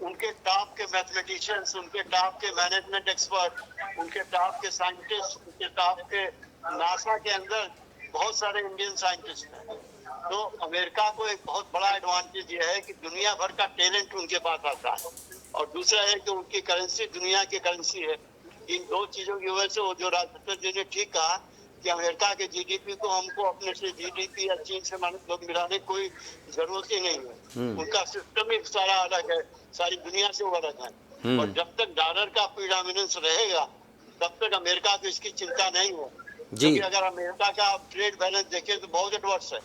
उनके टॉप के मैथमेटिशियंस, उनके टॉप के मैनेजमेंट एक्सपर्ट, उनके टॉप के साइंटिस्ट, उनके टॉप के नासा के अंदर बहुत सारे इंडियन साइंटिस्ट हैं। तो अमेरिका को एक बहुत बड़ा एडवांटेज ये है कि दुनिया भर का टैलेंट उनके पास आता है, और दूसरा है कि उनकी करेंसी दुनिया की करेंसी है। इन दो चीजों की वजह से वो जो राजनाथ जी ने ठीक कहा कि अमेरिका के जीडीपी को हमको अपने से जीडीपी या चीन से मिलाने की कोई जरूरत ही नहीं है। उनका सिस्टम ही सारा अलग है, सारी दुनिया से वो अलग है। और जब तक डॉलर का प्रीडोमिनेंस रहेगा तब तक अमेरिका को इसकी चिंता नहीं है। क्योंकि अगर अमेरिका का ट्रेड बैलेंस देखें तो बहुत एडवर्स है।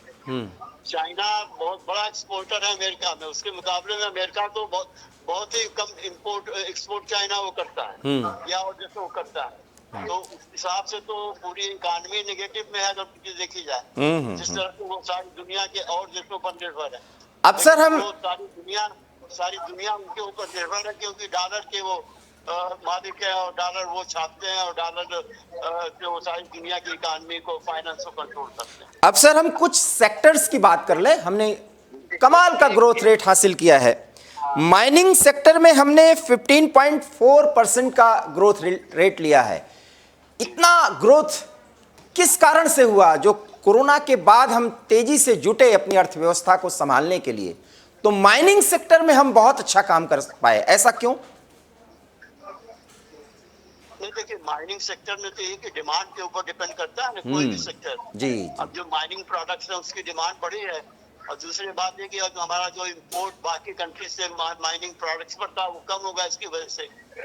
चाइना बहुत बड़ा एक्सपोर्टर है अमेरिका में, उसके मुकाबले में अमेरिका तो बहुत ही कम इंपोर्ट एक्सपोर्ट चाइना वो करता है या और जैसे वो करता है। तो उस हिसाब से तो पूरी इकॉनमी नेगेटिव में है अगर देखी जाए, जिस तरह से वो सारी दुनिया के और देशों पर निर्भर है। अब सर हम सारी दुनिया उनके ऊपर निर्भर है, क्योंकि डॉलर के वो मालिक है और डॉलर वो छापते हैं और डॉलर से वो सारी दुनिया की इकॉनमी को फाइनेंस को कंट्रोल करते हैं। अब सर हम कुछ सेक्टर्स की बात कर ले, हमने कमाल का ग्रोथ रेट हासिल किया है। माइनिंग सेक्टर में हमने 15.4% का ग्रोथ रेट लिया है। इतना ग्रोथ किस कारण से हुआ? जो कोरोना के बाद हम तेजी से जुटे अपनी अर्थव्यवस्था को संभालने के लिए, तो माइनिंग सेक्टर में हम बहुत अच्छा काम कर पाए, ऐसा क्यों? नहीं, देखिए माइनिंग सेक्टर में तो ये कि डिमांड के ऊपर डिपेंड करता है ना कोई भी सेक्टर। जी। अब जो माइनिंग प्रोडक्ट्स है उसकी डिमांड बढ़ी है, और दूसरी बात ये कि अब हमारा जो इंपोर्ट बाकी कंट्री से माइनिंग प्रोडक्ट्स पर था वो कम होगा इसकी वजह से।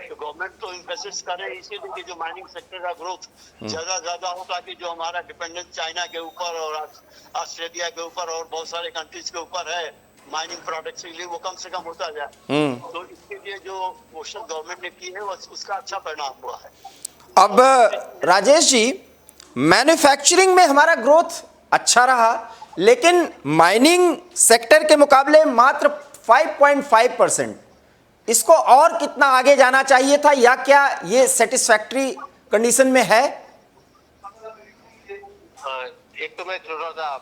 तो गवर्नमेंट तो इन्वेस्ट करे इसीलिए कि जो माइनिंग सेक्टर का ग्रोथ ज्यादा हो, ताकि जो हमारा डिपेंडेंस चाइना के ऊपर और ऑस्ट्रेलिया के ऊपर और बहुत सारे कंट्रीज के ऊपर है माइनिंग प्रोडक्ट्स के लिए, वो कम से कम होता जाए। तो इसके लिए जो कोशिश गवर्नमेंट ने की है उसका अच्छा परिणाम हुआ है। अब राजेश जी, मैन्युफैक्चरिंग में हमारा ग्रोथ अच्छा रहा, लेकिन माइनिंग सेक्टर के मुकाबले मात्र 5.5%। इसको और कितना आगे जाना चाहिए था, या क्या ये सेटिस्फैक्टरी कंडीशन में है? एक तो मैं थोड़ा सा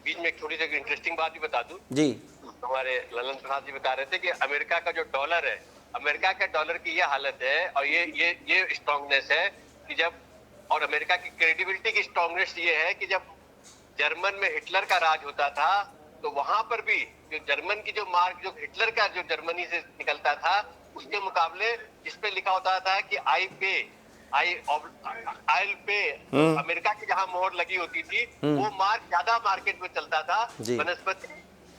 बीच में एक थोड़ी सी इंटरेस्टिंग बात भी बता दूं जी। हमारे ललन प्रसाद जी बता रहे थे कि अमेरिका का जो डॉलर है, अमेरिका के डॉलर की ये हालत है और ये स्ट्रांगनेस है कि जब, और अमेरिका की क्रेडिबिलिटी की स्ट्रांगनेस ये है कि जब जर्मन में हिटलर का राज होता था तो वहां पर भी जो जर्मन की जो मार्क, जो हिटलर का जो जर्मनी से निकलता था, उसके मुकाबले जिसपे लिखा होता था कि आई विल पे, अमेरिका की जहां मोहर लगी होती थी वो मार्क ज्यादा मार्केट में चलता था बनस्पति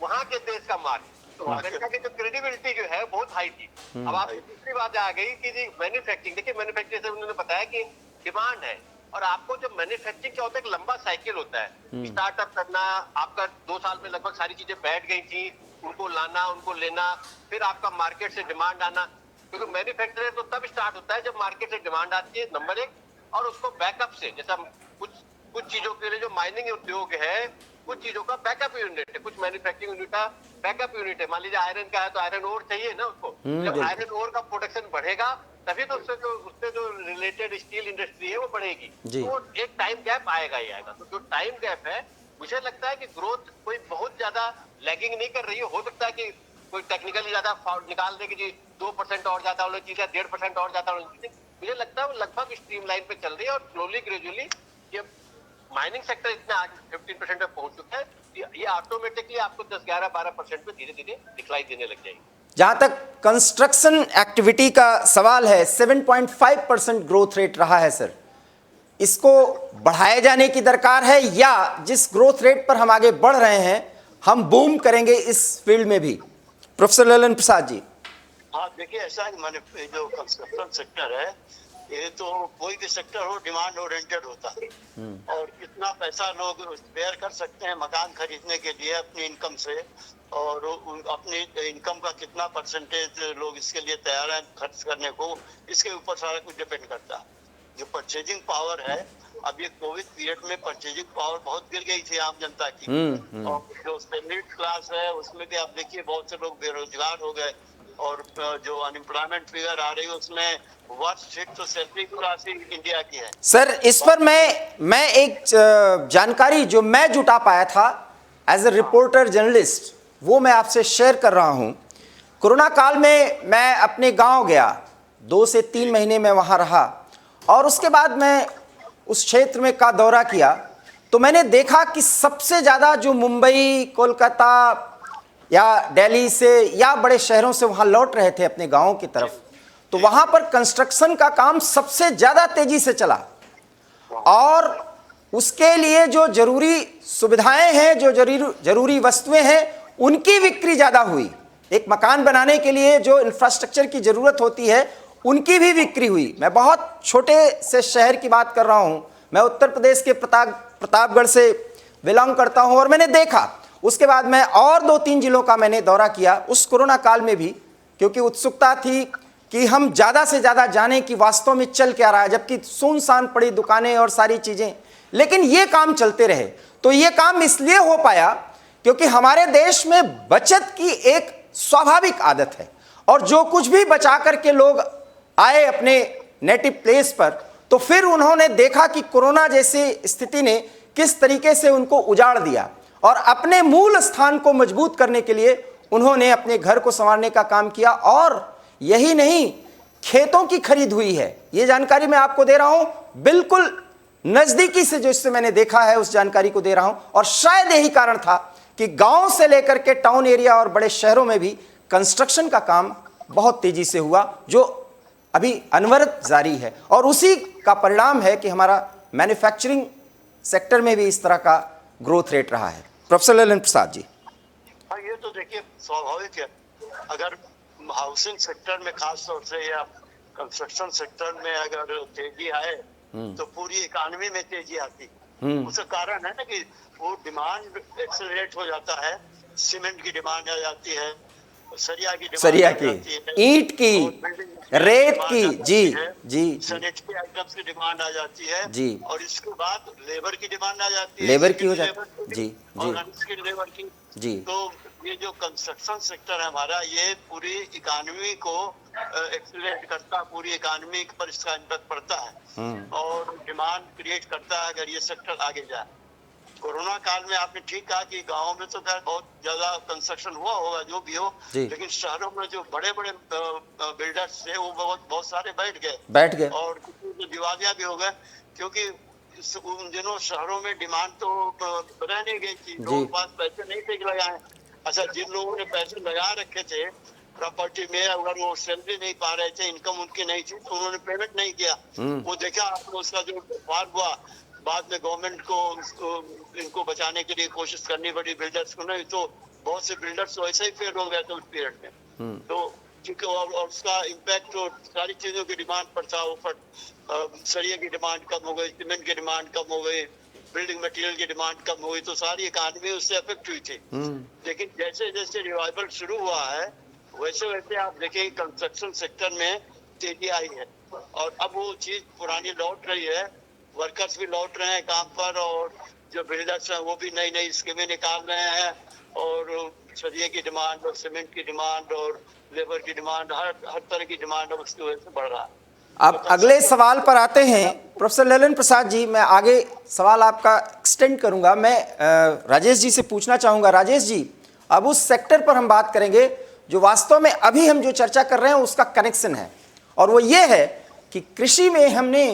वहां के देश का मार्क। तो अमेरिका की जो क्रेडिबिलिटी जो है बहुत हाई थी। अब आप दूसरी बात आ गई कि मैन्युफैक्चरिंग, देखिए मैन्युफैक्चरिंग से उन्होंने बताया कि डिमांड है, और आपको जब मैन्युफैक्चरिंग क्या होता है, एक लंबा साइकिल होता है। स्टार्टअप करना, आपका 2 साल में लगभग सारी चीजें बैठ गई थी, उनको लाना, उनको लेना, फिर आपका मार्केट से डिमांड आना। क्योंकि मैन्युफैक्चरिंग तो तब स्टार्ट होता है जब मार्केट से डिमांड आती है, नंबर 1, और उसको बैकअप से, जैसा कुछ चीजों के लिए जो माइनिंग उद्योग है, कुछ चीजों का बैकअप यूनिट है, कुछ मैन्युफैक्चरिंग यूनिट का बैकअप यूनिट है। मान लीजिए आयरन का है तो आयरन ओर चाहिए ना उसको, जब आयरन ओर का प्रोडक्शन बढ़ेगा तभी तो उससे जो रिलेटेड स्टील इंडस्ट्री है वो बढ़ेगी। तो एक टाइम गैप आएगा ही आएगा। तो जो टाइम गैप है, मुझे लगता है कि ग्रोथ कोई बहुत ज्यादा लैगिंग नहीं कर रही है। हो सकता है कि कोई टेक्निकली ज्यादा निकाल दे कि जी 2% और ज्यादा होना चाहिए, 1.5% और ज्यादा होना चाहिए। मुझे लगता है वो लगभग स्ट्रीमलाइन पे चल रही है और स्लोली ग्रेजुअली ये माइनिंग सेक्टर इतना आगे 15% पे पहुंच चुका है, ये ऑटोमेटिकली आपको 10, 11, 12% पे धीरे धीरे दिखलाई देने लग जाएगी। जहां तक कंस्ट्रक्शन एक्टिविटी का सवाल है, 7.5% ग्रोथ रेट रहा है सर। इसको बढ़ाए जाने की दरकार है, या जिस ग्रोथ रेट पर हम आगे बढ़ रहे हैं हम बूम करेंगे इस फील्ड में भी? प्रोफेसर ललन प्रसाद जी। हाँ, देखिए ऐसा है, मैंने जो कंस्ट्रक्शन सेक्टर है ये तो कोई भी सेक्टर हो डिमांड ओरिएंटेड होता है, और कितना पैसा लोग बेयर कर सकते हैं मकान खरीदने के लिए अपनी इनकम से, और अपनी इनकम का कितना परसेंटेज लोग इसके लिए तैयार हैं खर्च करने को, इसके ऊपर सारा कुछ डिपेंड करता है। जो परचेजिंग पावर है, अब ये कोविड पीरियड में परचेजिंग पावर बहुत गिर गई थी आम जनता की, और जो मिडिल क्लास है उसमें भी आप देखिए बहुत से लोग बेरोजगार हो गए। और जो अनएम्प्लॉयमेंट फिगर आ रही है उसमें वर्स्ट हिट तो सैलरी को राशि इंडिया की है। सर इस पर मैं एक जानकारी जो मैं जुटा पाया था एज ए रिपोर्टर जर्नलिस्ट, वो मैं आपसे शेयर कर रहा हूं। कोरोना काल में मैं अपने गांव गया, 2 से 3 महीने में वहां रहा और उसके बाद मैं उस क्षेत्र में का दौरा किया तो मैंने देखा कि सबसे ज़्यादा जो मुंबई, कोलकाता या दिल्ली से या बड़े शहरों से वहाँ लौट रहे थे अपने गाँव की तरफ, तो वहाँ पर कंस्ट्रक्शन का काम सबसे ज़्यादा तेज़ी से चला और उसके लिए जो जरूरी सुविधाएं हैं, जो जरूरी वस्तुएं हैं, उनकी बिक्री ज़्यादा हुई। एक मकान बनाने के लिए जो इंफ्रास्ट्रक्चर की ज़रूरत होती है उनकी भी बिक्री हुई। मैं बहुत छोटे से शहर की बात कर रहा हूँ, मैं उत्तर प्रदेश के प्रतापगढ़ से बिलोंग करता हूँ और मैंने देखा। उसके बाद मैं और 2-3 जिलों का मैंने दौरा किया उस कोरोना काल में भी, क्योंकि उत्सुकता थी कि हम ज़्यादा से ज़्यादा जाने कि वास्तव में चल क्या रहा है, जबकि सुनसान पड़ी दुकानें और सारी चीज़ें, लेकिन ये काम चलते रहे। तो ये काम इसलिए हो पाया क्योंकि हमारे देश में बचत की एक स्वाभाविक आदत है और जो कुछ भी बचा करके लोग आए अपने नेटिव प्लेस पर, तो फिर उन्होंने देखा कि कोरोना जैसी स्थिति ने किस तरीके से उनको उजाड़ दिया और अपने मूल स्थान को मजबूत करने के लिए उन्होंने अपने घर को संवारने का काम किया। और यही नहीं, खेतों की खरीद हुई है। ये जानकारी मैं आपको दे रहा हूं, बिल्कुल नजदीकी से जो इससे मैंने देखा है उस जानकारी को दे रहा हूं। और शायद यही कारण था कि गांव से लेकर के टाउन एरिया और बड़े शहरों में भी कंस्ट्रक्शन का काम बहुत तेजी से हुआ, जो अभी अनवरत जारी है और उसी का परिणाम है कि हमारा मैन्युफैक्चरिंग सेक्टर में भी इस तरह का ग्रोथ रेट रहा है। प्रोफेसर ललन प्रसाद जी। हाँ, ये तो देखिए स्वाभाविक है। अगर हाउसिंग सेक्टर में खास तौर से या कंस्ट्रक्शन सेक्टर में अगर तेजी आए तो पूरी इकोनॉमी में तेजी आती। उसका कारण है ना कि वो डिमांड एक्सेलरेट हो जाता है। सीमेंट की डिमांड आ जाती है, सरिया की, ईंट की, रेत की, जी, सैनिटरी आइटम्स की डिमांड आ जाती है जी, और इसके बाद लेबर की डिमांड आ जाती है, लेबर की हो जाती है, जी और अनस्किल्ड लेबर की जी। तो ये जो कंस्ट्रक्शन सेक्टर है हमारा, ये पूरी इकोनॉमी को एक्सीलरेट करता है, पूरी इकोनॉमी पर इसका इम्पैक्ट पड़ता है और डिमांड क्रिएट करता है अगर ये सेक्टर आगे जाए। कोरोना काल में आपने ठीक कहा कि गांव में तो खैर बहुत ज्यादा कंस्ट्रक्शन हुआ होगा जो भी हो, लेकिन शहरों में जो बड़े बड़े बिल्डर्स थे वो बहुत सारे बैठ गए और कुछ दिवालिया भी हो गए, क्योंकि उन दिनों शहरों में डिमांड तो रह नहीं गई थी, लोगों के पास पैसे नहीं थे लगाए। अच्छा, जिन लोगों ने पैसे लगा रखे थे प्रॉपर्टी में, अगर वो सैलरी नहीं पा रहे थे, इनकम उनकी नहीं थी, तो उन्होंने पेमेंट नहीं किया। वो देखा आपको उसका जो फाल हुआ, बाद में गवर्नमेंट को इनको बचाने के लिए कोशिश करनी पड़ी बिल्डर्स को, नहीं तो बहुत से बिल्डर्स वैसे ही फेल हो गए थे उस पीरियड में। तो क्योंकि और उसका इम्पैक्ट तो सारी चीजों की डिमांड पर था, ऊपर सरिया की डिमांड कम हो गई, सीमेंट की डिमांड कम हो गई, बिल्डिंग मटेरियल की डिमांड कम हो गई, तो सारी इकोनॉमी उससे अफेक्ट हुई थी। लेकिन जैसे जैसे रिवाइवल शुरू हुआ है वैसे वैसे आप देखिए कंस्ट्रक्शन सेक्टर में तेजी आई है और अब वो चीज पुरानी लौट रही है। वर्कर्स भी लौट रहे हैं काम पर और जो बिल्डर्स हैं वो भी नई नई स्कीमें निकाल रहे हैं और सरिये की डिमांड और सीमेंट की डिमांड और लेबर की डिमांड, हर तरह की डिमांड उसकी वजह से बढ़ रहा है। अब अगले सवाल पर आते हैं प्रोफेसर ललन प्रसाद जी। मैं आगे सवाल आपका एक्सटेंड करूंगा। मैं राजेश जी से पूछना चाहूंगा। राजेश जी, अब उस सेक्टर पर हम बात करेंगे जो वास्तव में अभी हम जो चर्चा कर रहे हैं उसका कनेक्शन है, और वो ये है कि कृषि में हमने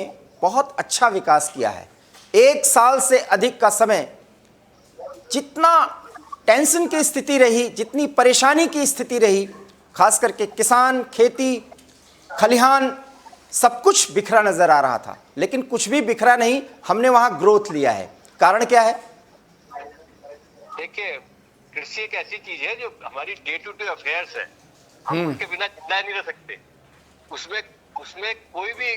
बहुत अच्छा विकास किया है। 1 साल से अधिक का समय जितना टेंशन की स्थिति रही, जितनी परेशानी की स्थिति रही, खास करके किसान, खेती, खलिहान, सब कुछ बिखरा नजर आ रहा था, लेकिन कुछ भी बिखरा नहीं, हमने वहां ग्रोथ लिया है। कारण क्या है? देखिए, कृषि एक ऐसी चीज है जो हमारी डे टू डे अफेयर्स है, हम उसके बिना जिंदा नहीं रह सकते। उसमें कोई भी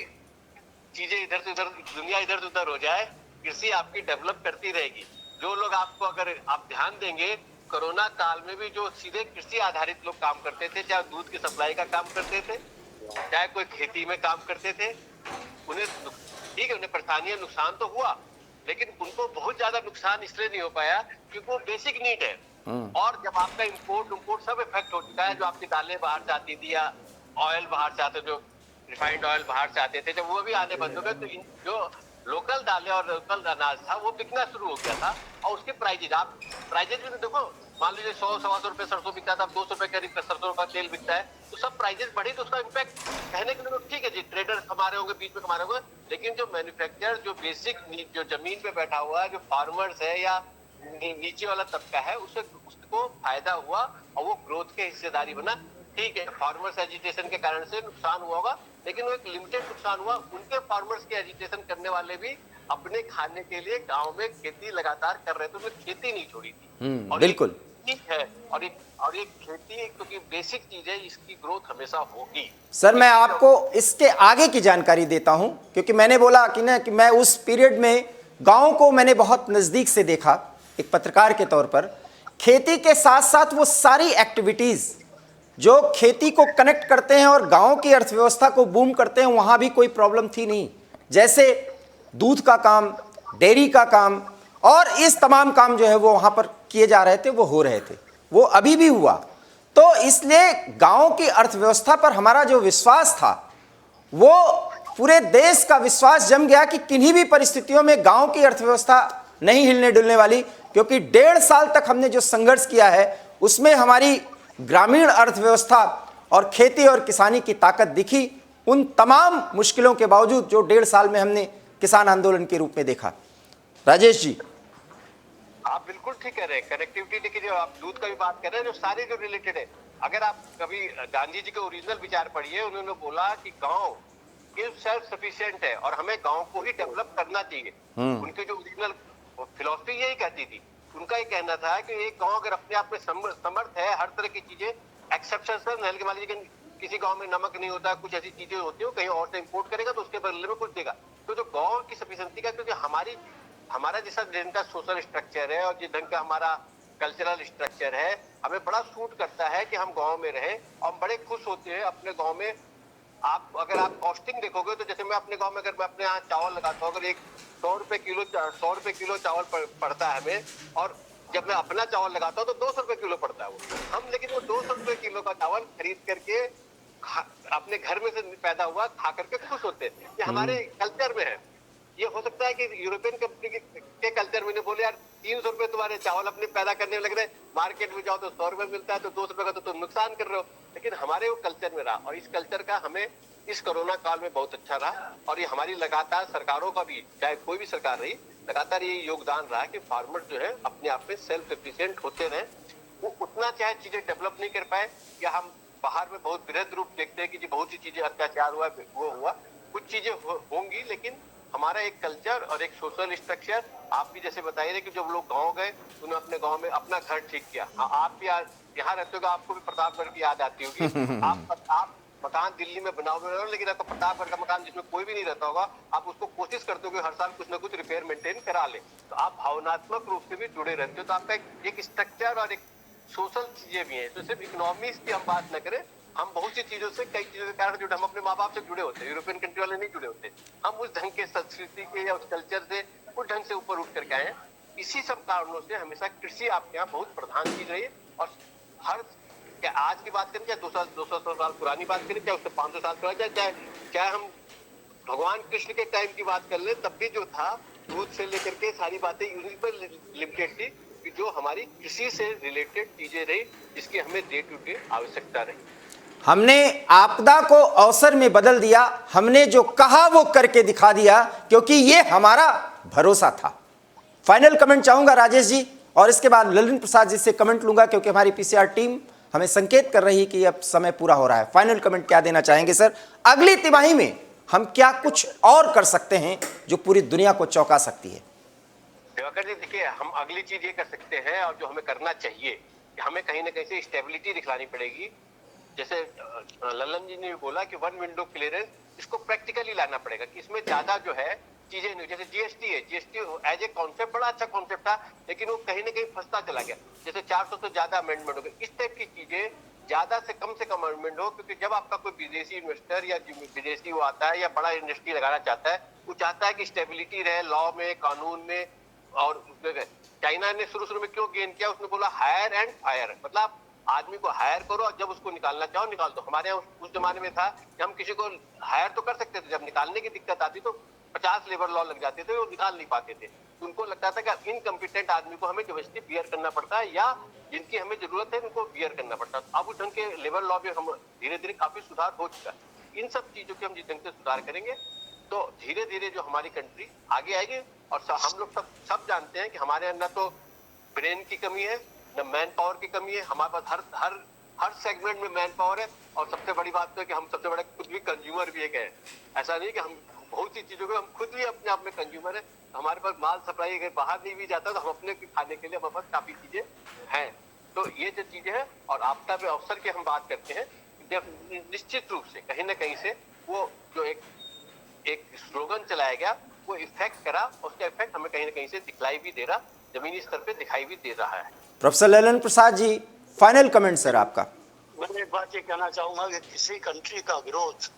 चीजें इधर से उधर, दुनिया इधर से उधर हो जाए, कृषि आपकी डेवलप करती रहेगी। जो लोग आपको, अगर आप ध्यान देंगे, कोरोना काल में भी जो सीधे कृषि आधारित लोग काम करते थे, चाहे दूध की सप्लाई का काम करते थे, चाहे कोई खेती में काम करते थे, उन्हें ठीक है, उन्हें परेशानियां, नुकसान तो हुआ, लेकिन उनको बहुत ज्यादा नुकसान इसलिए नहीं हो पाया क्योंकि वो बेसिक नीड है। और जब आपका इंपोर्ट सब इफेक्ट हो चुका है, जो आपकी दालें बाहर से आती थी या ऑयल बाहर से आते, जो रिफाइंड ऑयल बाहर से आते थे, जब वो भी आने बंद हो गए, तो जो लोकल दालें और लोकल अनाज था वो बिकना शुरू हो गया था। और उसके प्राइजेज भी तो देखो, मान लीजिए 100-125 रुपए सरसों बिकता था, अब 200 रुपए करीब सरसों का तेल बिकता है। तो सब प्राइजेस बढ़ी तो उसका इम्पैक्ट कहने के लिए ठीक है जी, ट्रेडर कमा होंगे, बीच में कमा होंगे, लेकिन जो मैन्युफैक्चरर, जो बेसिक जो जमीन पे बैठा हुआ है, जो फार्मर्स है या नीचे वाला तबका है, उसको फायदा हुआ और वो ग्रोथ के हिस्सेदारी बना। ठीक है, फार्मर्स एजिटेशन के कारण से नुकसान हुआ होगा, लेकिन वो एक लिमिटेड नुकसान हुआ। उनके फार्मर्स के एजिटेशन करने वाले भी अपने खाने के लिए गांव में खेती लगातार कर रहे थे, उन्होंने खेती नहीं छोड़ी थी। और बिल्कुल ठीक है, और एक खेती एक तो बेसिक चीज है, इसकी ग्रोथ हमेशा होगी। सर। मैं आपको इसके आगे की जानकारी देता हूं, क्योंकि मैंने बोला कि मैं उस पीरियड में गांव को मैंने बहुत नजदीक से देखा एक पत्रकार के तौर पर। खेती के साथ साथ वो सारी एक्टिविटीज जो खेती को कनेक्ट करते हैं और गांव की अर्थव्यवस्था को बूम करते हैं, वहां भी कोई प्रॉब्लम थी नहीं। जैसे दूध का काम, डेयरी का काम और इस तमाम काम जो है वो वहां पर किए जा रहे थे, वो हो रहे थे, वो अभी भी हुआ। तो इसलिए गांव की अर्थव्यवस्था पर हमारा जो विश्वास था, वो पूरे देश का विश्वास जम गया कि किन्हीं भी परिस्थितियों में गांव की अर्थव्यवस्था नहीं हिलने डुलने वाली। क्योंकि 1.5 साल तक हमने जो संघर्ष किया है, उसमें हमारी ग्रामीण अर्थव्यवस्था और खेती और किसानी की ताकत दिखी, उन तमाम मुश्किलों के बावजूद जो 1.5 साल में हमने किसान आंदोलन के रूप में देखा। राजेश जी, आप बिल्कुल ठीक कह रहे हैं। कनेक्टिविटी देखिए, जो आप दूध का भी बात कर रहे हैं, जो सारे जो रिलेटेड है, अगर आप कभी गांधी जी के ओरिजिनल विचार पढ़िए, उन्होंने बोला कि गांव सेल्फ सफिशिएंट है और हमें गांव को ही डेवलप करना चाहिए। उनके जो ओरिजिनल फिलॉसफी यही कहती थी। उनका ये कहना था कि एक गांव अगर अपने आप में समर्थ है, हर तरह की चीजें एक्सेप्शन, मान लीजिए किसी गांव में नमक नहीं होता, कुछ ऐसी चीजें होती हो, कहीं और से इंपोर्ट करेगा तो उसके बदले में कुछ देगा। तो जो गांव की सफिशिएंसी का, क्योंकि हमारा जैसा ढंग का सोशल स्ट्रक्चर है और जिस ढंग का हमारा कल्चरल स्ट्रक्चर है, हमें बड़ा सूट करता है कि हम गांव में रहें और हम बड़े खुश होते हैं अपने गांव में। अगर आप कॉस्टिंग देखोगे तो जैसे मैं अपने गांव में, अगर मैं अपने यहाँ चावल लगाता हूँ, अगर एक 100 रुपए किलो चावल पड़ता है हमें, और जब मैं अपना चावल लगाता हूँ तो 200 रुपए किलो पड़ता है वो। हम लेकिन वो 200 रुपए किलो का चावल खरीद करके अपने घर में से पैदा हुआ खा करके खुश होते हैं। ये हमारे कल्चर में है। ये हो सकता है कि यूरोपियन कंपनी के कल्चर में बोले, यार 300 रुपए तुम्हारे चावल अपने पैदा करने में लग रहे, मार्केट में जाओ तो 100 रुपए मिलता है, तो 200 रुपए का तो तुम नुकसान कर रहे हो। लेकिन हमारे वो कल्चर में रहा, और इस कल्चर का हमें इस कोरोना काल में बहुत अच्छा रहा। और ये हमारी लगातार सरकारों का भी, चाहे कोई भी सरकार रही, लगातार ये योगदान रहा कि फार्मर जो है अपने आप में सेल्फ एफिशिएंट होते रहे। वो उतना चाहे चीजें डेवलप नहीं कर पाए, या हम बाहर में बहुत वृहद रूप देखते हैं कि जी बहुत सी चीजें अत्याचार हुआ, वो हुआ, कुछ चीजें होंगी, लेकिन हमारा एक कल्चर और एक सोशल स्ट्रक्चर, आप भी जैसे बताइए कि जब लोग गांव गए, उन्होंने अपने गांव में अपना घर ठीक किया। हाँ, आप भी यहाँ रहते हो, आपको भी प्रतापगढ़ की याद आती होगी। आप मकान दिल्ली में बनाओगे, लेकिन आपको प्रतापगढ़ का मकान जिसमें कोई भी नहीं रहता होगा, आप उसको कोशिश करते हो कि हर साल कुछ ना कुछ रिपेयर मेंटेन करा ले। तो आप भावनात्मक रूप से भी जुड़े रहते हो। तो आपका एक स्ट्रक्चर और एक सोशल चीजें भी हैं। तो सिर्फ इकोनॉमिक्स की हम बात न करें, हम बहुत सी चीजों से, कई चीजों के कारण जुड़े, हम अपने माँ बाप से जुड़े होते हैं, यूरोपियन कंट्री वाले नहीं जुड़े होते। हम उस ढंग के संस्कृति के या उस कल्चर से उस ढंग से ऊपर उठ करके आए हैं। इसी सब कारणों से हमेशा कृषि आपके यहाँ बहुत प्रधान चीज रही है। और हर, क्या आज की बात करें, चाहे 200 साल पुरानी बात करें, चाहे उससे 500 साल पुरानी, चाहे हम भगवान कृष्ण के टाइम की बात कर ले, तब भी जो था दूध से लेकर के सारी बातें उन्हीं पर लिमिटेड थी, कि जो हमारी कृषि से रिलेटेड चीजें रही, जिसकी हमें डे टू डे आवश्यकता रही। हमने आपदा को अवसर में बदल दिया, हमने जो कहा वो करके दिखा दिया, क्योंकि ये हमारा भरोसा था। फाइनल कमेंट चाहूंगा राजेश जी, और इसके बाद ललित प्रसाद जी से कमेंट लूंगा, क्योंकि हमारी पीसीआर टीम हमें संकेत कर रही कि अब समय पूरा हो रहा है। फाइनल कमेंट क्या देना चाहेंगे सर? अगली तिमाही में हम क्या कुछ और कर सकते हैं जो पूरी दुनिया को चौंका सकती है? दिवाकर जी, देखिए, हम अगली चीज ये कर सकते हैं, और जो हमें करना चाहिए, कि हमें कहीं ना कहीं से स्टेबिलिटी दिखलानी पड़ेगी। जैसे ललन जी ने बोला कि वन विंडो क्लियरेंस, इसको प्रैक्टिकली लाना पड़ेगा, कि इसमें ज्यादा जो है चीजें नहीं। जैसे जीएसटी है, जीएसटी एज ए कॉन्सेप्ट बड़ा अच्छा कॉन्सेप्ट था, लेकिन वो कहीं ना कहीं फंसता चला गया। जैसे 400 से ज्यादा अमेंडमेंट हो गए। इस टाइप की चीजें ज्यादा से कम अमेंडमेंट हो, क्योंकि जब आपका कोई विदेशी इन्वेस्टर या विदेशी वो आता है या बड़ा इंडस्ट्री लगाना चाहता है, वो चाहता है कि स्टेबिलिटी रहे लॉ में, कानून में, और चाइना ने शुरू में क्यों गेन किया, उसने बोला हायर एंड फायर, मतलब आदमी को हायर करो और जब उसको निकालना चाहो निकाल दो। हमारे यहाँ उस जमाने में था कि हम किसी को हायर तो कर सकते थे, जब निकालने की दिक्कत आती तो 50 लेबर लॉ लग जाते थे, वो निकाल नहीं पाते थे। उनको लगता था कि इनकम्पिटेंट आदमी को हमें जबरदस्ती बियर करना पड़ता है, या जिनकी हमें जरूरत है उनको बियर करना पड़ता है। अब उस ढंग के लेबर लॉ में हम धीरे धीरे काफी सुधार हो चुका है। इन सब चीजों के हम जिस ढंग से सुधार करेंगे तो धीरे धीरे जो हमारी कंट्री आगे आएगी। और हम लोग सब जानते हैं कि हमारे अंदर तो ब्रेन की कमी है, न मैन पावर की कमी है, हमारे पास हर सेगमेंट में मैन पावर है। और सबसे बड़ी बात तो है कि हम सबसे बड़े खुद भी कंज्यूमर भी एक है। ऐसा नहीं कि हम बहुत सी चीजों को हम खुद भी अपने आप में कंज्यूमर है। हमारे पास माल सप्लाई अगर बाहर नहीं भी जाता तो हम अपने खाने के लिए हमारे पास काफी चीजें हैं। तो ये जो चीजें हैं, और आपदा पे अवसर की हम बात करते हैं, निश्चित रूप से कहीं ना कहीं से वो जो एक स्लोगन चलाया गया वो इफेक्ट करा, उसका इफेक्ट हमें कहीं ना कहीं से दिखलाई भी दे रहा, जमीनी स्तर पे दिखाई भी दे रहा है। Professor Lalan Prasad ji, final comment sir आपका। मैं एक बात ये कहना चाहूंगा कि किसी कंट्री का ग्रोथ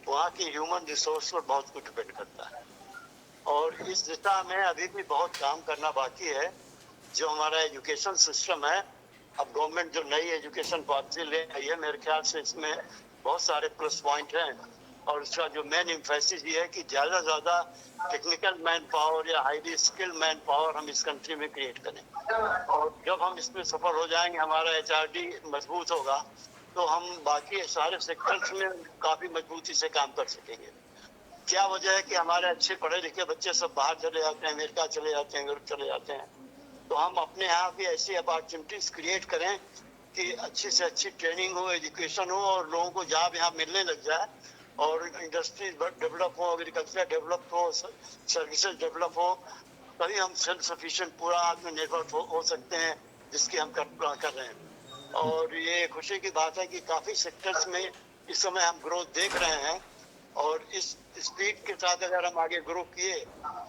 वहाँ की ह्यूमन रिसोर्स पर बहुत कुछ डिपेंड करता है, और इस दिशा में अभी भी बहुत काम करना बाकी है। जो हमारा एजुकेशन सिस्टम है, अब गवर्नमेंट जो नई एजुकेशन पॉलिसी ले आई है, मेरे ख्याल से इसमें बहुत सारे प्लस पॉइंट हैं। और उसका जो मेन एम्फेसिस ये है कि ज़्यादा से ज़्यादा टेक्निकल मैन पावर या हाईली स्किल्ड मैन पावर हम इस कंट्री में क्रिएट करें। और जब हम इसमें सफल हो जाएंगे, हमारा HRD मजबूत होगा, तो हम बाकी सारे सेक्टर्स में काफ़ी मजबूती से काम कर सकेंगे। क्या वजह है कि हमारे अच्छे पढ़े लिखे बच्चे सब बाहर चले जाते हैं, अमेरिका चले जाते हैं, यूरोप चले जाते हैं। तो हम अपने यहाँ भी ऐसी अपॉर्चुनिटीज क्रिएट करें कि अच्छी से अच्छी ट्रेनिंग हो, एजुकेशन हो, और लोगों को जॉब यहाँ मिलने लग जाए, और इंडस्ट्रीज डेवलप हो, एग्रीकल्चर डेवलप हो, सर्विसेज डेवलप हो, तभी हम सेल्फ सफिशिएंट पूरा आत्मनिर्भर हो सकते हैं, जिसकी हम कर रहे हैं। और ये खुशी की बात है कि काफ़ी सेक्टर्स में इस समय हम ग्रोथ देख रहे हैं, और इस स्पीड के साथ अगर हम आगे ग्रो किए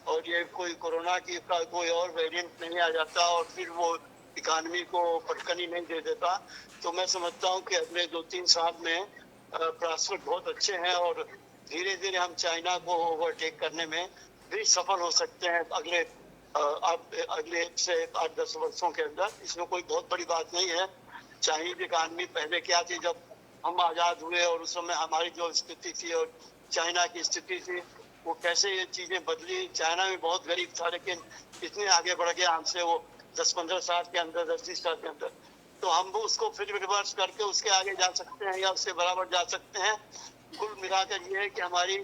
और ये कोई कोरोना की का कोई और वेरिएंट नहीं आ जाता और फिर वो इकानमी को पटकनी नहीं दे देता, तो मैं समझता हूँ कि अगले 2-3 साल में प्रॉस्पेक्ट बहुत अच्छे हैं, और धीरे धीरे हम चाइना को ओवरटेक करने में भी सफल हो सकते हैं अगले 1 से 8-10 वर्षों के अंदर। इसमें कोई बहुत बड़ी बात नहीं है। चाइनीज इकानमी पहले क्या थी, जब हम आज़ाद हुए और उस समय हमारी जो स्थिति थी और चाइना की स्थिति थी, वो कैसे ये चीज़ें बदली। चाइना में बहुत गरीब था, लेकिन इतने आगे बढ़ गया हमसे वो 10-15 साल के अंदर, 10-20 साल के अंदर। तो हम वो उसको फिर रिवर्स करके उसके आगे जा सकते हैं या उसके बराबर जा सकते हैं। कुल मिलाकर ये है कि हमारी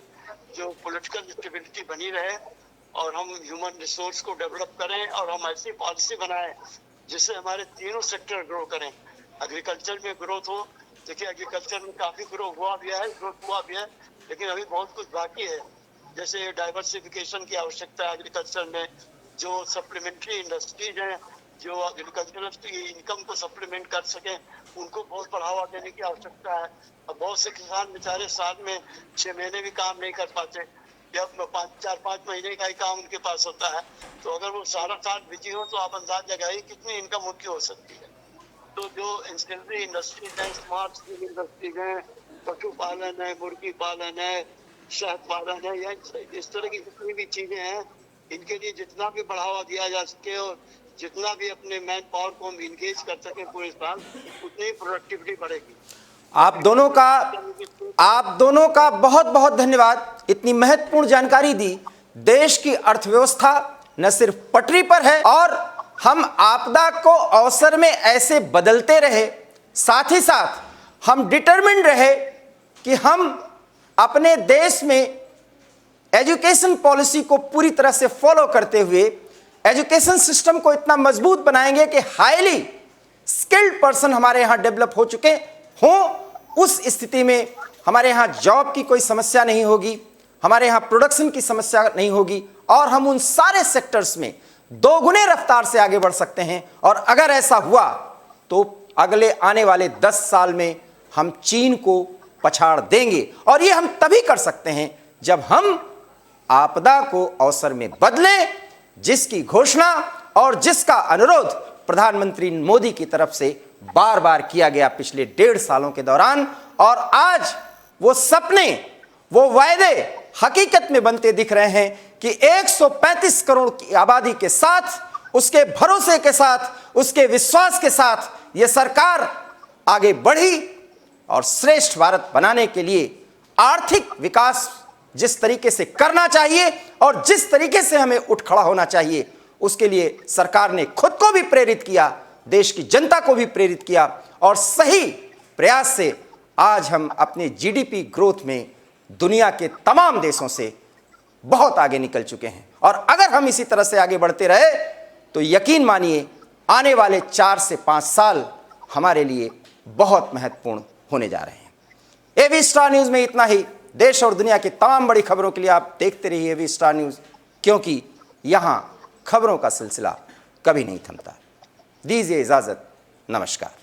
जो पॉलिटिकल स्टेबिलिटी बनी रहे, और हम ह्यूमन रिसोर्स को डेवलप करें, और हम ऐसी पॉलिसी बनाएं जिससे हमारे तीनों सेक्टर ग्रो करें। एग्रीकल्चर में ग्रोथ हो, देखिए एग्रीकल्चर में काफ़ी ग्रोथ हुआ भी है, लेकिन अभी बहुत कुछ बाकी है। जैसे डाइवर्सिफिकेशन की आवश्यकता है एग्रीकल्चर में, जो सप्लीमेंट्री इंडस्ट्रीज हैं जो एग्रीकल्चर की इनकम को सप्लीमेंट कर सकें, उनको बहुत बढ़ावा देने की आवश्यकता है। अब बहुत से किसान बेचारे साल में 6 महीने भी काम नहीं कर पाते, या 4-5 महीने का ही काम उनके पास होता है। तो अगर वो सारा साल बिजी हो तो आप अंदाज लगाइए कितनी इनकम उनकी हो सकती है। तो जो इंडस्ट्री इंडस्ट्रीज हैं, स्मार्ट स्किल इंडस्ट्रीज हैं, पशुपालन है, मुर्गी पालन है, शहद पालन है, या इस तरह की जितनी भी चीजें हैं, इनके लिए जितना भी बढ़ावा दिया जा सके और जितना भी अपने मैन पावर को हम इंगेज कर सके पूरे साल, उतनी प्रोडक्टिविटी बढ़ेगी। आप दोनों का बहुत बहुत धन्यवाद। इतनी महत्वपूर्ण जानकारी दी। देश की अर्थव्यवस्था न सिर्फ पटरी पर है, और हम आपदा को अवसर में ऐसे बदलते रहे, साथ ही साथ हम डिटरमिन्ड रहे कि हम अपने देश में एजुकेशन पॉलिसी को पूरी तरह से फॉलो करते हुए एजुकेशन सिस्टम को इतना मजबूत बनाएंगे कि हाईली स्किल्ड पर्सन हमारे यहाँ डेवलप हो चुके हों। उस स्थिति में हमारे यहाँ जॉब की कोई समस्या नहीं होगी, हमारे यहाँ प्रोडक्शन की समस्या नहीं होगी, और हम उन सारे सेक्टर्स में 2 गुने रफ्तार से आगे बढ़ सकते हैं। और अगर ऐसा हुआ तो अगले आने वाले 10 साल में हम चीन को पछाड़ देंगे, और ये हम तभी कर सकते हैं जब हम आपदा को अवसर में बदलें, जिसकी घोषणा और जिसका अनुरोध प्रधानमंत्री मोदी की तरफ से बार बार किया गया पिछले 1.5 सालों के दौरान। और आज वो सपने, वो वायदे हकीकत में बनते दिख रहे हैं कि 135 करोड़ की आबादी के साथ, उसके भरोसे के साथ, उसके विश्वास के साथ यह सरकार आगे बढ़ी और श्रेष्ठ भारत बनाने के लिए आर्थिक विकास जिस तरीके से करना चाहिए और जिस तरीके से हमें उठ खड़ा होना चाहिए, उसके लिए सरकार ने खुद को भी प्रेरित किया, देश की जनता को भी प्रेरित किया और सही प्रयास से आज हम अपने जीडीपी ग्रोथ में दुनिया के तमाम देशों से बहुत आगे निकल चुके हैं। और अगर हम इसी तरह से आगे बढ़ते रहे तो यकीन मानिए आने वाले 4 से 5 साल हमारे लिए बहुत महत्वपूर्ण होने जा रहे हैं। एबी स्टार न्यूज़ में इतना ही। देश और दुनिया की तमाम बड़ी खबरों के लिए आप देखते रहिए एबी स्टार न्यूज़, क्योंकि यहाँ खबरों का सिलसिला कभी नहीं थमता। दीजिए इजाज़त, नमस्कार।